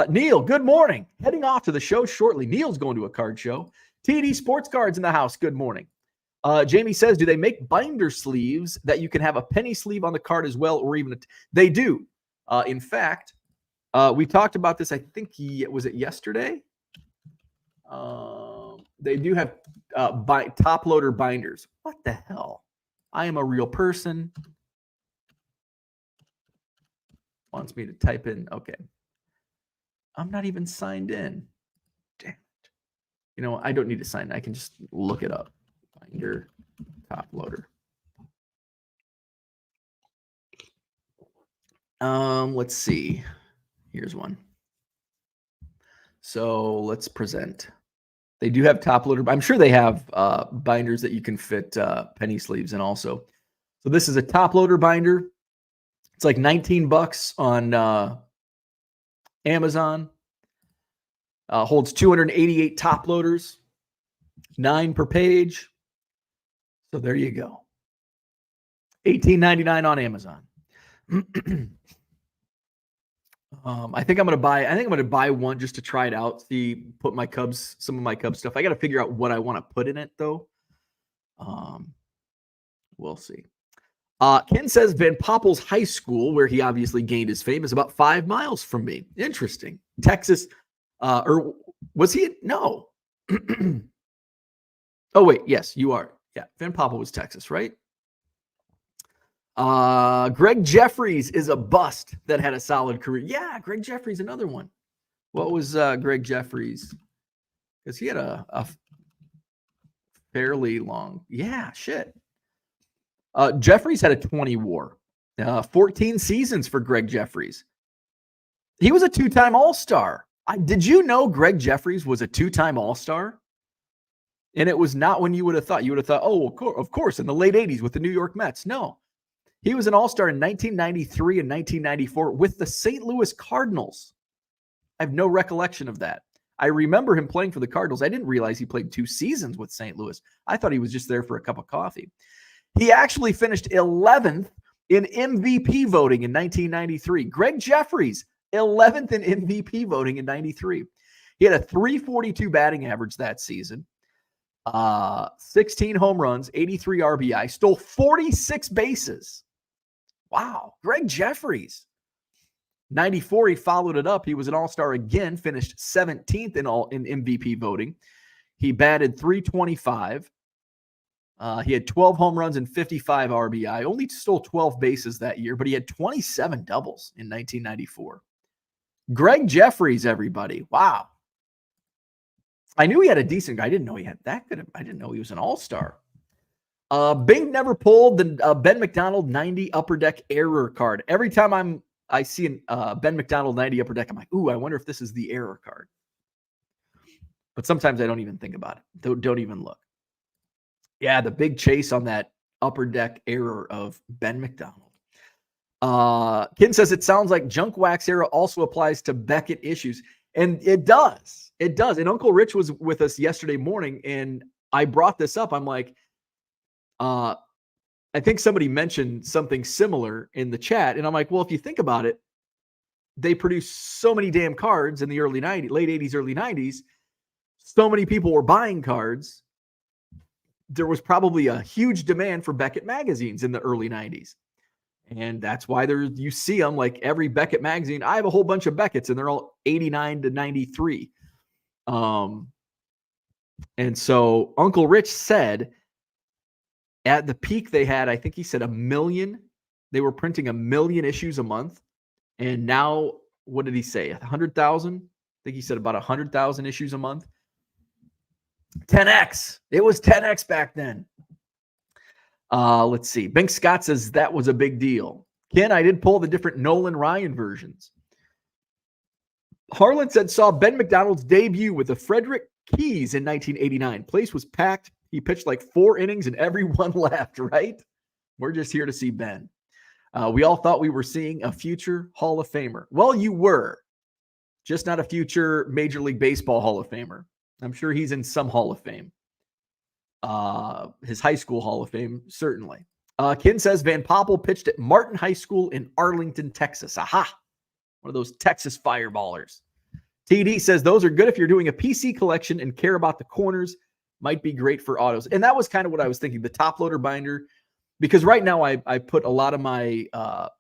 Neil, good morning. Heading off to the show shortly. Neil's going to a card show. TD Sports Cards in the house. Good morning. Jamie says, do they make binder sleeves that you can have a penny sleeve on the card as well, or even they do. In fact, we talked about this. I think was it yesterday. They do have top loader binders. What the hell? I am a real person. Wants me to type in. Okay. I'm not even signed in. Damn it. You know, I don't need to sign in. I can just look it up. Binder top loader. Let's see. Here's one. So let's present. They do have top loader. I'm sure they have binders that you can fit penny sleeves in also. So this is a top loader binder. It's like $19 on Amazon. Holds 288 top loaders, 9 per page. So there you go. $18.99 on Amazon. I think I'm gonna buy one just to try it out. See, put some of my Cubs stuff. I got to figure out what I want to put in it though. We'll see. Ken says Van Poppel's high school, where he obviously gained his fame, is about 5 miles from me. Interesting. Texas, or was he? No. Oh wait, yes, you are. Yeah, Van Poppel was Texas, right? Greg Jeffries is a bust that had a solid career. Yeah, Greg Jeffries, another one. What was Greg Jeffries? Because he had a fairly long. Yeah, shit. Jeffries had a 20 WAR. 14 seasons for Greg Jeffries. He was a 2-time All-Star. Did you know Greg Jeffries was a 2-time All-Star? And it was not when you would have thought. You would have thought, oh, of course, in the late 80s with the New York Mets. No. He was an All-Star in 1993 and 1994 with the St. Louis Cardinals. I have no recollection of that. I remember him playing for the Cardinals. I didn't realize he played 2 seasons with St. Louis. I thought he was just there for a cup of coffee. He actually finished 11th in MVP voting in 1993. Greg Jeffries, 11th in MVP voting in 93. He had a .342 batting average that season. 16 home runs, 83 RBI, stole 46 bases. Wow. Greg Jeffries. 94, he followed it up. He was an All-Star again, finished 17th in MVP voting. He batted .325. He had 12 home runs and 55 RBI. Only stole 12 bases that year, but he had 27 doubles in 1994. Greg Jeffries, everybody. Wow. I knew he had a decent guy. I didn't know he had that good. I didn't know he was an all-star. Bing never pulled the Ben McDonald 90 Upper Deck error card. Every time I see Ben McDonald 90 Upper Deck, I'm like, ooh, I wonder if this is the error card. But sometimes I don't even think about it. Don't even look. Yeah, the big chase on that Upper Deck error of Ben McDonald. Ken says it sounds like junk wax era also applies to Beckett issues. And it does. It does. And Uncle Rich was with us yesterday morning, and I brought this up. I'm like, I think somebody mentioned something similar in the chat. And I'm like, well, if you think about it, they produced so many damn cards in the early 90s, late 80s, early 90s. So many people were buying cards. There was probably a huge demand for Beckett magazines in the early 90s. And that's why you see them like every Beckett magazine. I have a whole bunch of Becketts, and they're all 89 to 93. And so Uncle Rich said at the peak they had, I think he said 1 million. They were printing 1 million issues a month. And now, what did he say? 100,000? I think he said about 100,000 issues a month. 10x. It was 10x back then. Let's see. Bink Scott says that was a big deal. Ken, I did pull the different Nolan Ryan versions. Harlan said saw Ben McDonald's debut with the Frederick Keys in 1989. Place was packed. He pitched like 4 innings and everyone left, right? We're just here to see Ben. We all thought we were seeing a future Hall of Famer. Well, you were. Just not a future Major League Baseball Hall of Famer. I'm sure he's in some Hall of Fame. His high school Hall of Fame, certainly. Ken says Van Poppel pitched at Martin High School in Arlington, Texas. Aha! One of those Texas fireballers. TD says those are good if you're doing a PC collection and care about the corners. Might be great for autos. And that was kind of what I was thinking. The top loader binder. Because right now I put a lot of my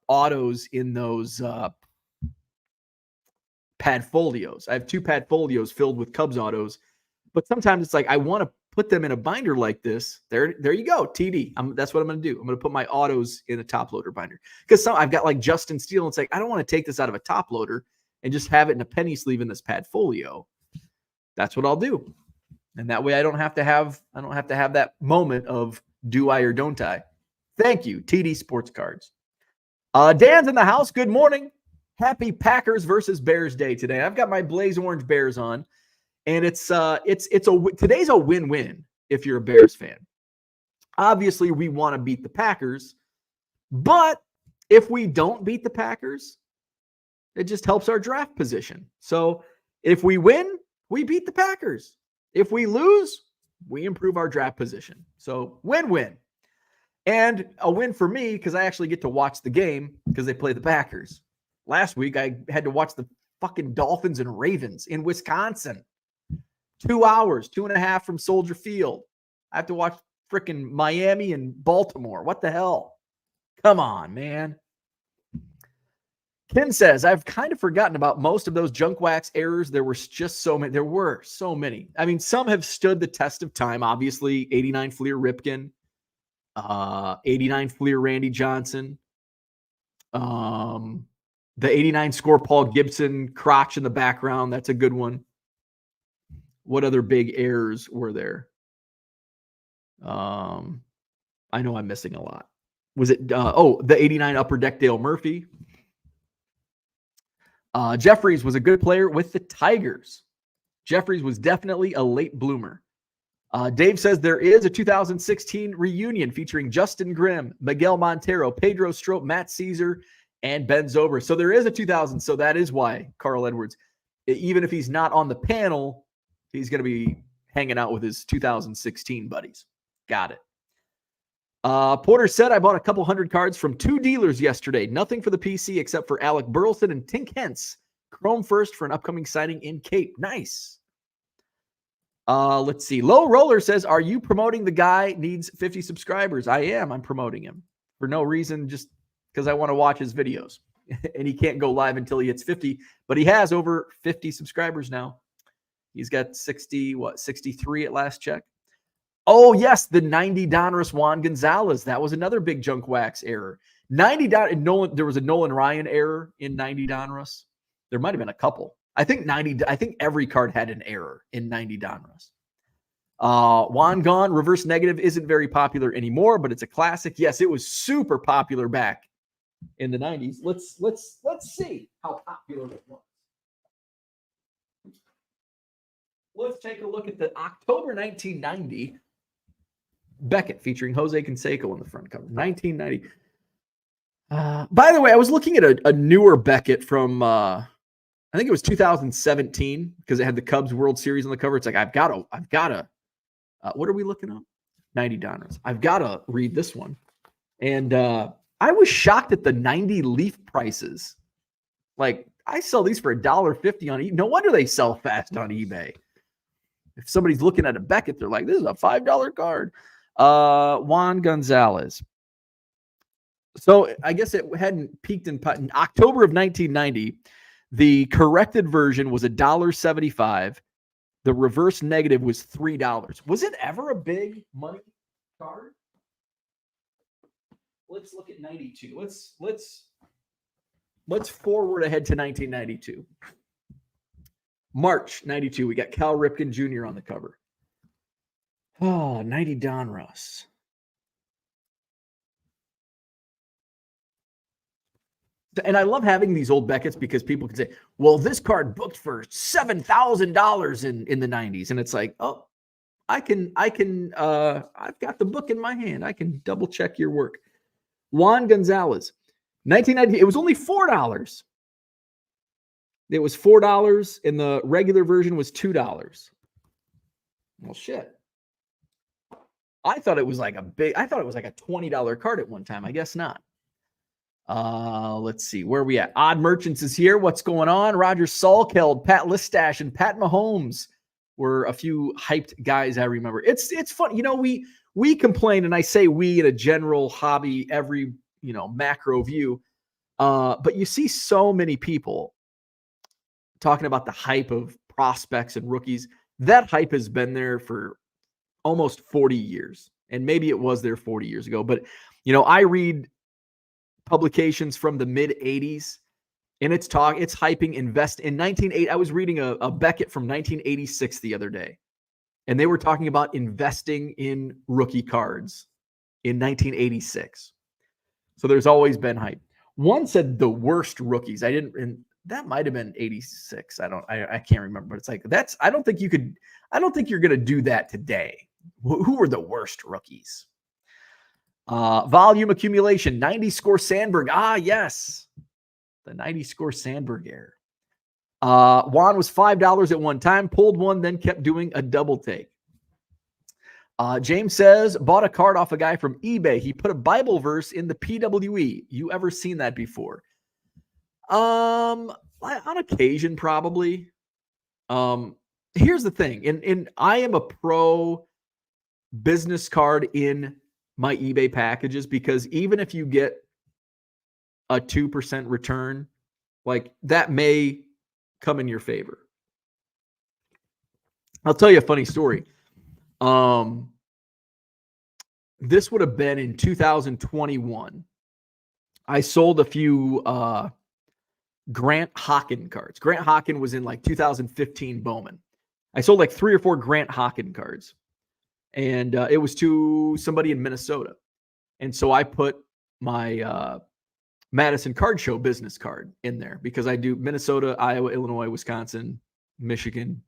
autos in those Padfolios. I have 2 Padfolios filled with Cubs autos. But sometimes it's like I want to put them in a binder like this. There you go, TD. That's what I'm going to do. I'm going to put my autos in a top loader binder. Because I've got like Justin Steele. And it's like I don't want to take this out of a top loader and just have it in a penny sleeve in this Padfolio. That's what I'll do. And that way I don't have to have that moment of do I or don't I. Thank you, TD Sports Cards. Dan's in the house. Good morning. Happy Packers versus Bears Day today. I've got my Blaze Orange Bears on, and today's a win-win if you're a Bears fan. Obviously, we want to beat the Packers, but if we don't beat the Packers, it just helps our draft position. So if we win, we beat the Packers. If we lose, we improve our draft position. So win-win. And a win for me because I actually get to watch the game because they play the Packers. Last week, I had to watch the fucking Dolphins and Ravens in Wisconsin. 2 hours, 2.5 from Soldier Field. I have to watch freaking Miami and Baltimore. What the hell? Come on, man. Ken says, I've kind of forgotten about most of those junk wax errors. There were so many. I mean, some have stood the test of time. Obviously, 89 Fleer Ripken. 89 Fleer Randy Johnson. The 89 score Paul Gibson crotch in the background. That's a good one. What other big errors were there? I know I'm missing a lot. Was it the 89 Upper Deck Dale Murphy? Jeffries was a good player with the Tigers. Jeffries was definitely a late bloomer. Dave says there is a 2016 reunion featuring Justin Grimm, Miguel Montero, Pedro Strop, Matt Caesar, and Ben Zobrist. So there is a 2000. So that is why Carl Edwards, even if he's not on the panel, he's going to be hanging out with his 2016 buddies. Got it. Porter said, I bought a couple hundred cards from 2 dealers yesterday. Nothing for the PC except for Alec Burleson and Tink Hence. Chrome first for an upcoming signing in Cape. Nice. Let's see. Low Roller says, are you promoting the guy needs 50 subscribers? I am. I'm promoting him for no reason, just because I want to watch his videos. And he can't go live until he hits 50, but he has over 50 subscribers now. He's got 63 at last check. Oh, yes, the 90 Donruss Juan Gonzalez. That was another big junk wax error. 90 Nolan. There was a Nolan Ryan error in 90 Donruss. There might have been a couple. I think every card had an error in 90 Donruss. Juan Gone reverse negative isn't very popular anymore, but it's a classic. Yes, it was super popular back in the 90s. Let's see how popular it was. Let's take a look at the October 1990 Beckett featuring Jose Canseco on the front cover. 1990. By the way, I was looking at a newer Beckett from I think it was 2017 because it had the Cubs World Series on the cover. It's like I've got to. What are we looking up? 90 Donruss. I've got to read this one, and I was shocked at the 90 Leaf prices. Like I sell these for $1.50 on eBay. No wonder they sell fast on eBay. If somebody's looking at a Beckett, they're like, "This is a $5 card." Juan Gonzalez. So I guess it hadn't peaked in October of 1990. The corrected version was $1.75. The reverse negative was $3. Was it ever a big money card? Let's look at 92. Let's forward ahead to 1992. March 92. We got Cal Ripken Jr. on the cover. Oh, 90 Donruss. And I love having these old Beckett's because people can say, well, this card booked for $7,000 in the 90s. And it's like, oh, I've got the book in my hand. I can double check your work. Juan Gonzalez, 1990. It was only $4. It was $4 and the regular version was $2. Well, shit. I thought it was like a $20 card at one time. I guess not. Let's see. Where are we at? Odd Merchants is here. What's going on? Roger Salkeld, Pat Listash, and Pat Mahomes were a few hyped guys I remember. It's fun. You know, we complain, and I say we in a general hobby, every, macro view. But you see so many people talking about the hype of prospects and rookies. That hype has been there for almost 40 years. And maybe it was there 40 years ago. But, I read publications from the mid 80s and it's hyping invest in 1980. I was reading a Beckett from 1986 the other day, and they were talking about investing in rookie cards in 1986. So there's always been hype. One said the worst rookies. And that might have been 86. I can't remember, but it's like, I don't think you're going to do that today. Who were the worst rookies? Volume accumulation, 90 score Sandberg. Yes. The 90 score Sandberg error. Juan was $5 at one time, pulled one, then kept doing a double take. James says, bought a card off a guy from eBay. He put a Bible verse in the PWE. You ever seen that before? On occasion, probably. Here's the thing. And I am a pro business card in my eBay packages, because even if you get a 2% return, like that may come in your favor. I'll tell you a funny story. This would have been in 2021. I sold a few Grant Hocken cards. Grant Hocken was in like 2015 Bowman. I sold like 3 or 4 Grant Hocken cards. And it was to somebody in Minnesota. And so I put my Madison Card Show business card in there because I do Minnesota, Iowa, Illinois, Wisconsin, Michigan,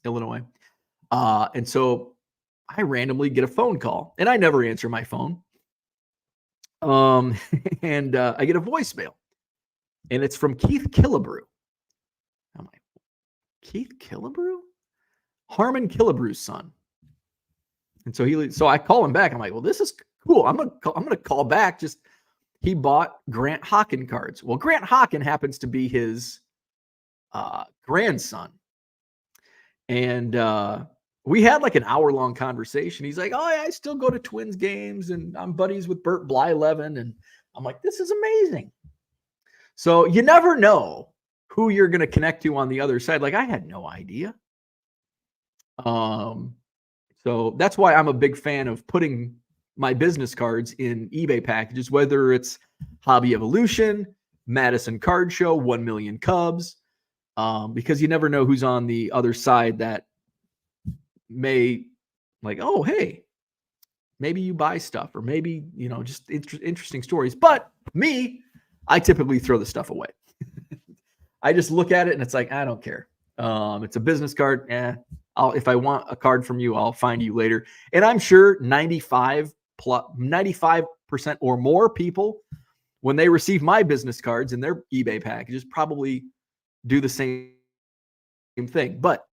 Illinois. And so I randomly get a phone call, and I never answer my phone. And I get a voicemail, and it's from Keith Killebrew. I'm like, Keith Killebrew? Harmon Killebrew's son. And so I call him back. I'm like, well, this is cool. I'm gonna call back. Just he bought Grant Hocken cards. Well, Grant Hocken happens to be his grandson, and we had like an hour-long conversation. He's like, oh, yeah, I still go to Twins games, and I'm buddies with Bert Blyleven, and I'm like, this is amazing. So you never know who you're going to connect to on the other side. Like, I had no idea. So that's why I'm a big fan of putting my business cards in eBay packages, whether it's Hobby Evolution, Madison Card Show, 1 Million Cubs, because you never know who's on the other side that may like, oh, hey, maybe you buy stuff, or maybe, just interesting stories. But me, I typically throw the stuff away. I just look at it and it's like, I don't care. It's a business card. If I want a card from you, I'll find you later. And I'm sure 95% or more people, when they receive my business cards in their eBay packages, probably do the same thing. But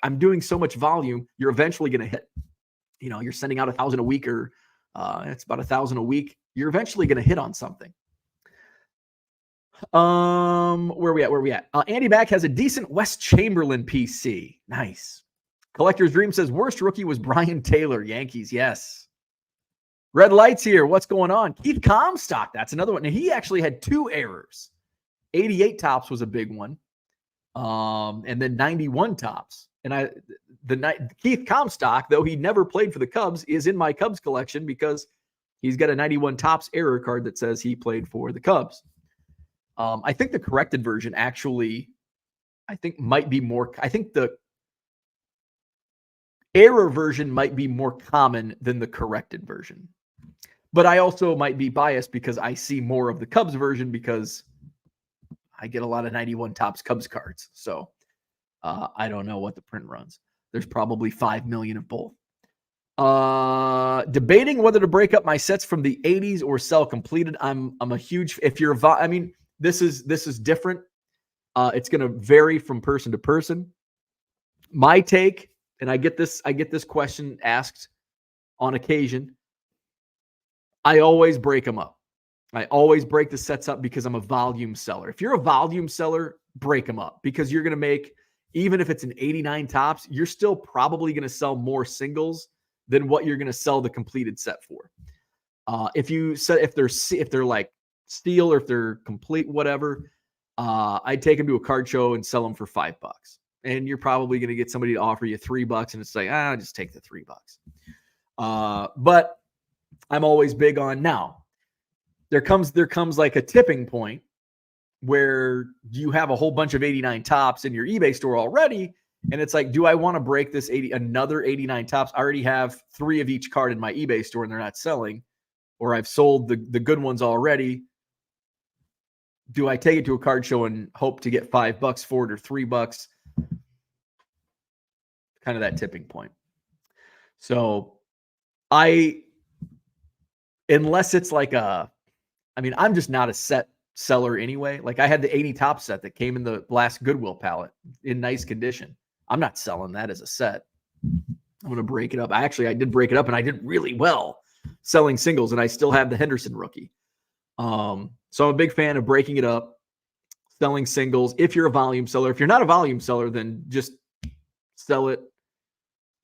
I'm doing so much volume, you're eventually going to hit. You're sending out 1,000 a week, or it's about 1,000 a week. You're eventually going to hit on something. Where are we at? Andy Mack has a decent West Chamberlain PC. Nice. Collector's Dream says worst rookie was Brian Taylor, Yankees. Yes. Red Lights here. What's going on? Keith Comstock. That's another one. Now, he actually had 2 errors. 88 tops was a big one. And then 91 tops. And Keith Comstock, though he never played for the Cubs, is in my Cubs collection because he's got a 91 tops error card that says he played for the Cubs. I think the corrected version actually, might be more. I think the error version might be more common than the corrected version. But I also might be biased because I see more of the Cubs version because I get a lot of 91 Topps Cubs cards. So I don't know what the print runs. There's probably 5 million of both. Debating whether to break up my sets from the 80s or sell completed. I'm a huge, if you're, I mean, this is different. It's going to vary from person to person. My take, and I get this question asked on occasion. I always break them up. I always break the sets up because I'm a volume seller. If you're a volume seller, break them up because you're going to make, even if it's an 89 Topps, you're still probably going to sell more singles than what you're going to sell the completed set for. If they're like steel or if they're complete, whatever, I'd take them to a card show and sell them for $5. And you're probably going to get somebody to offer you $3 and it's like, just take the $3. But I'm always big on now. There comes like a tipping point where you have a whole bunch of 89 Topps in your eBay store already. And it's like, do I want to break this another 89 Topps? I already have 3 of each card in my eBay store and they're not selling, or I've sold the good ones already. Do I take it to a card show and hope to get $5 for it or $3? Kind of that tipping point. So unless it's like I'm just not a set seller anyway. Like I had the 80 Topps set that came in the last Goodwill pallet in nice condition. I'm not selling that as a set. I'm going to break it up. I did break it up and I did really well selling singles and I still have the Henderson rookie. So I'm a big fan of breaking it up, selling singles. If you're a volume seller, if you're not a volume seller, then just sell it.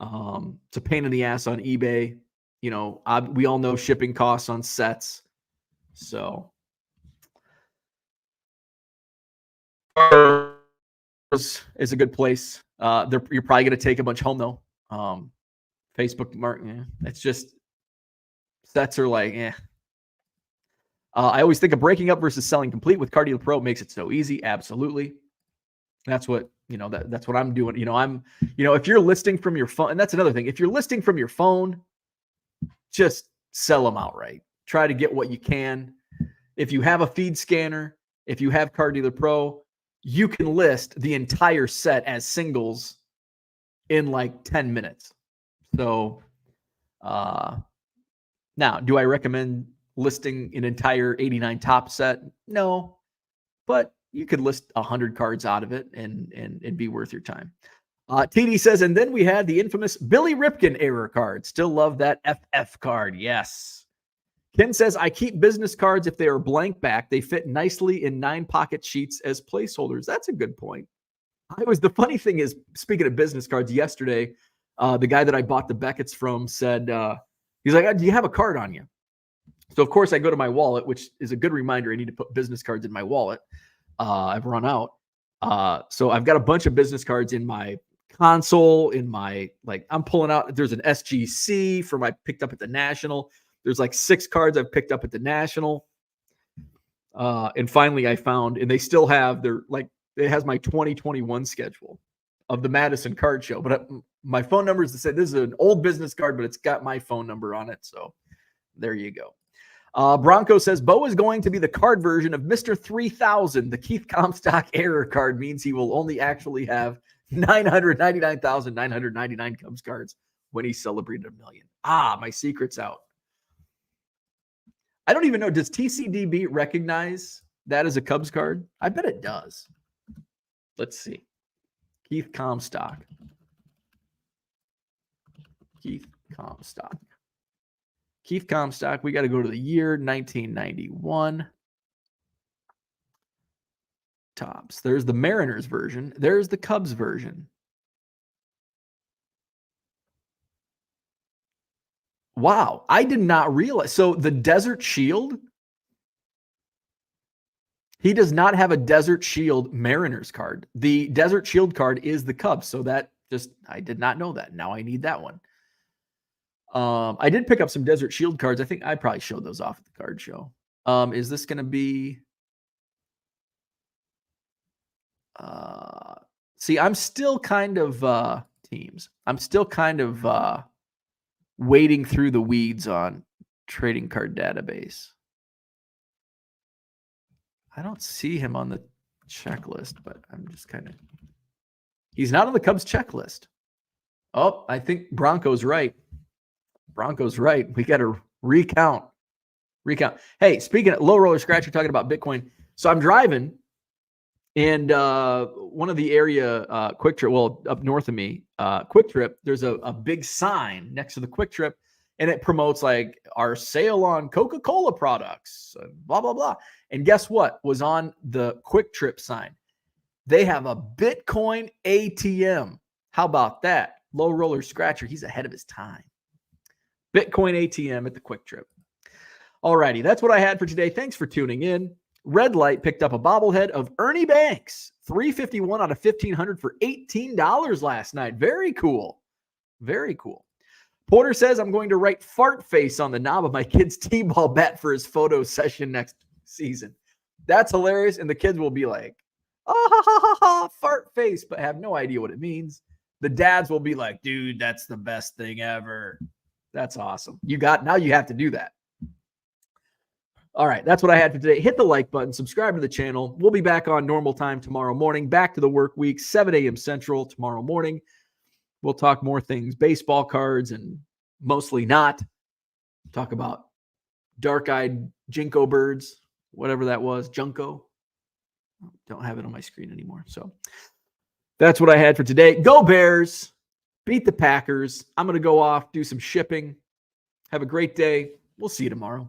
It's a pain in the ass on eBay. We all know shipping costs on sets. So is a good place. You're probably going to take a bunch home though. Facebook mark, it's just sets are like, I always think of breaking up versus selling complete with Cardio Pro makes it so easy. Absolutely. That's what, that's what I'm doing. If you're listing from your phone, and that's another thing, if you're listing from your phone, just sell them outright. Try to get what you can. If you have a feed scanner, if you have Card Dealer Pro, you can list the entire set as singles in like 10 minutes. So now, do I recommend listing an entire 89 Topps set? No, but you could list 100 cards out of it and it'd be worth your time. TD says, and then we had the infamous Billy Ripken error card. Still love that FF card. Yes. Ken says, I keep business cards if they are blank back. They fit nicely in 9-pocket sheets as placeholders. That's a good point. The funny thing is, speaking of business cards, yesterday, the guy that I bought the Beckett's from said, he's like, do you have a card on you? So, of course, I go to my wallet, which is a good reminder. I need to put business cards in my wallet. I've run out. So I've got a bunch of business cards in my console, I'm pulling out. There's an SGC from I picked up at the National. There's like 6 cards I've picked up at the National. And finally I found, and they still have it has my 2021 schedule of the Madison card show. But my phone number is to say this is an old business card, but it's got my phone number on it. So there you go. Bronco says, Bo is going to be the card version of Mr. 3000. The Keith Comstock error card means he will only actually have 999,999 Cubs cards when he celebrated 1 million. My secret's out. I don't even know. Does TCDB recognize that as a Cubs card? I bet it does. Let's see. Keith Comstock. Keith Comstock. We got to go to the year 1991. Topps. There's the Mariners version. There's the Cubs version. Wow, I did not realize. So the Desert Shield, he does not have a Desert Shield Mariners card. The Desert Shield card is the Cubs. So I did not know that. Now I need that one. I did pick up some Desert Shield cards. I think I probably showed those off at the card show. Is this going to be... see, I'm still kind of teams. I'm still kind of wading through the weeds on trading card database. I don't see him on the checklist, but I'm just kind of... He's not on the Cubs checklist. Oh, I think Bronco's right. Bronco's right. We got to recount. Hey, speaking of low roller scratch, you're talking about Bitcoin. So I'm driving, and one of the area Quick Trip, well, up north of me, Quick Trip, there's a big sign next to the Quick Trip, and it promotes like our sale on Coca-Cola products, blah, blah, blah. And guess what was on the Quick Trip sign? They have a Bitcoin ATM. How about that? Low roller scratcher. He's ahead of his time. Bitcoin ATM at the Quick Trip. All righty. That's what I had for today. Thanks for tuning in. Red Light picked up a bobblehead of Ernie Banks, $351 out of $1,500 for $18 last night. Very cool. Very cool. Porter says, I'm going to write fart face on the knob of my kid's t-ball bat for his photo session next season. That's hilarious. And the kids will be like, fart face, but have no idea what it means. The dads will be like, dude, that's the best thing ever. That's awesome. Now you have to do that. All right. That's what I had for today. Hit the like button, subscribe to the channel. We'll be back on normal time tomorrow morning, back to the work week, 7 a.m. Central tomorrow morning. We'll talk more things, baseball cards, and mostly not. Talk about dark-eyed Jinko birds, whatever that was, Junko. Don't have it on my screen anymore. So that's what I had for today. Go Bears. Beat the Packers. I'm going to go off, do some shipping. Have a great day. We'll see you tomorrow.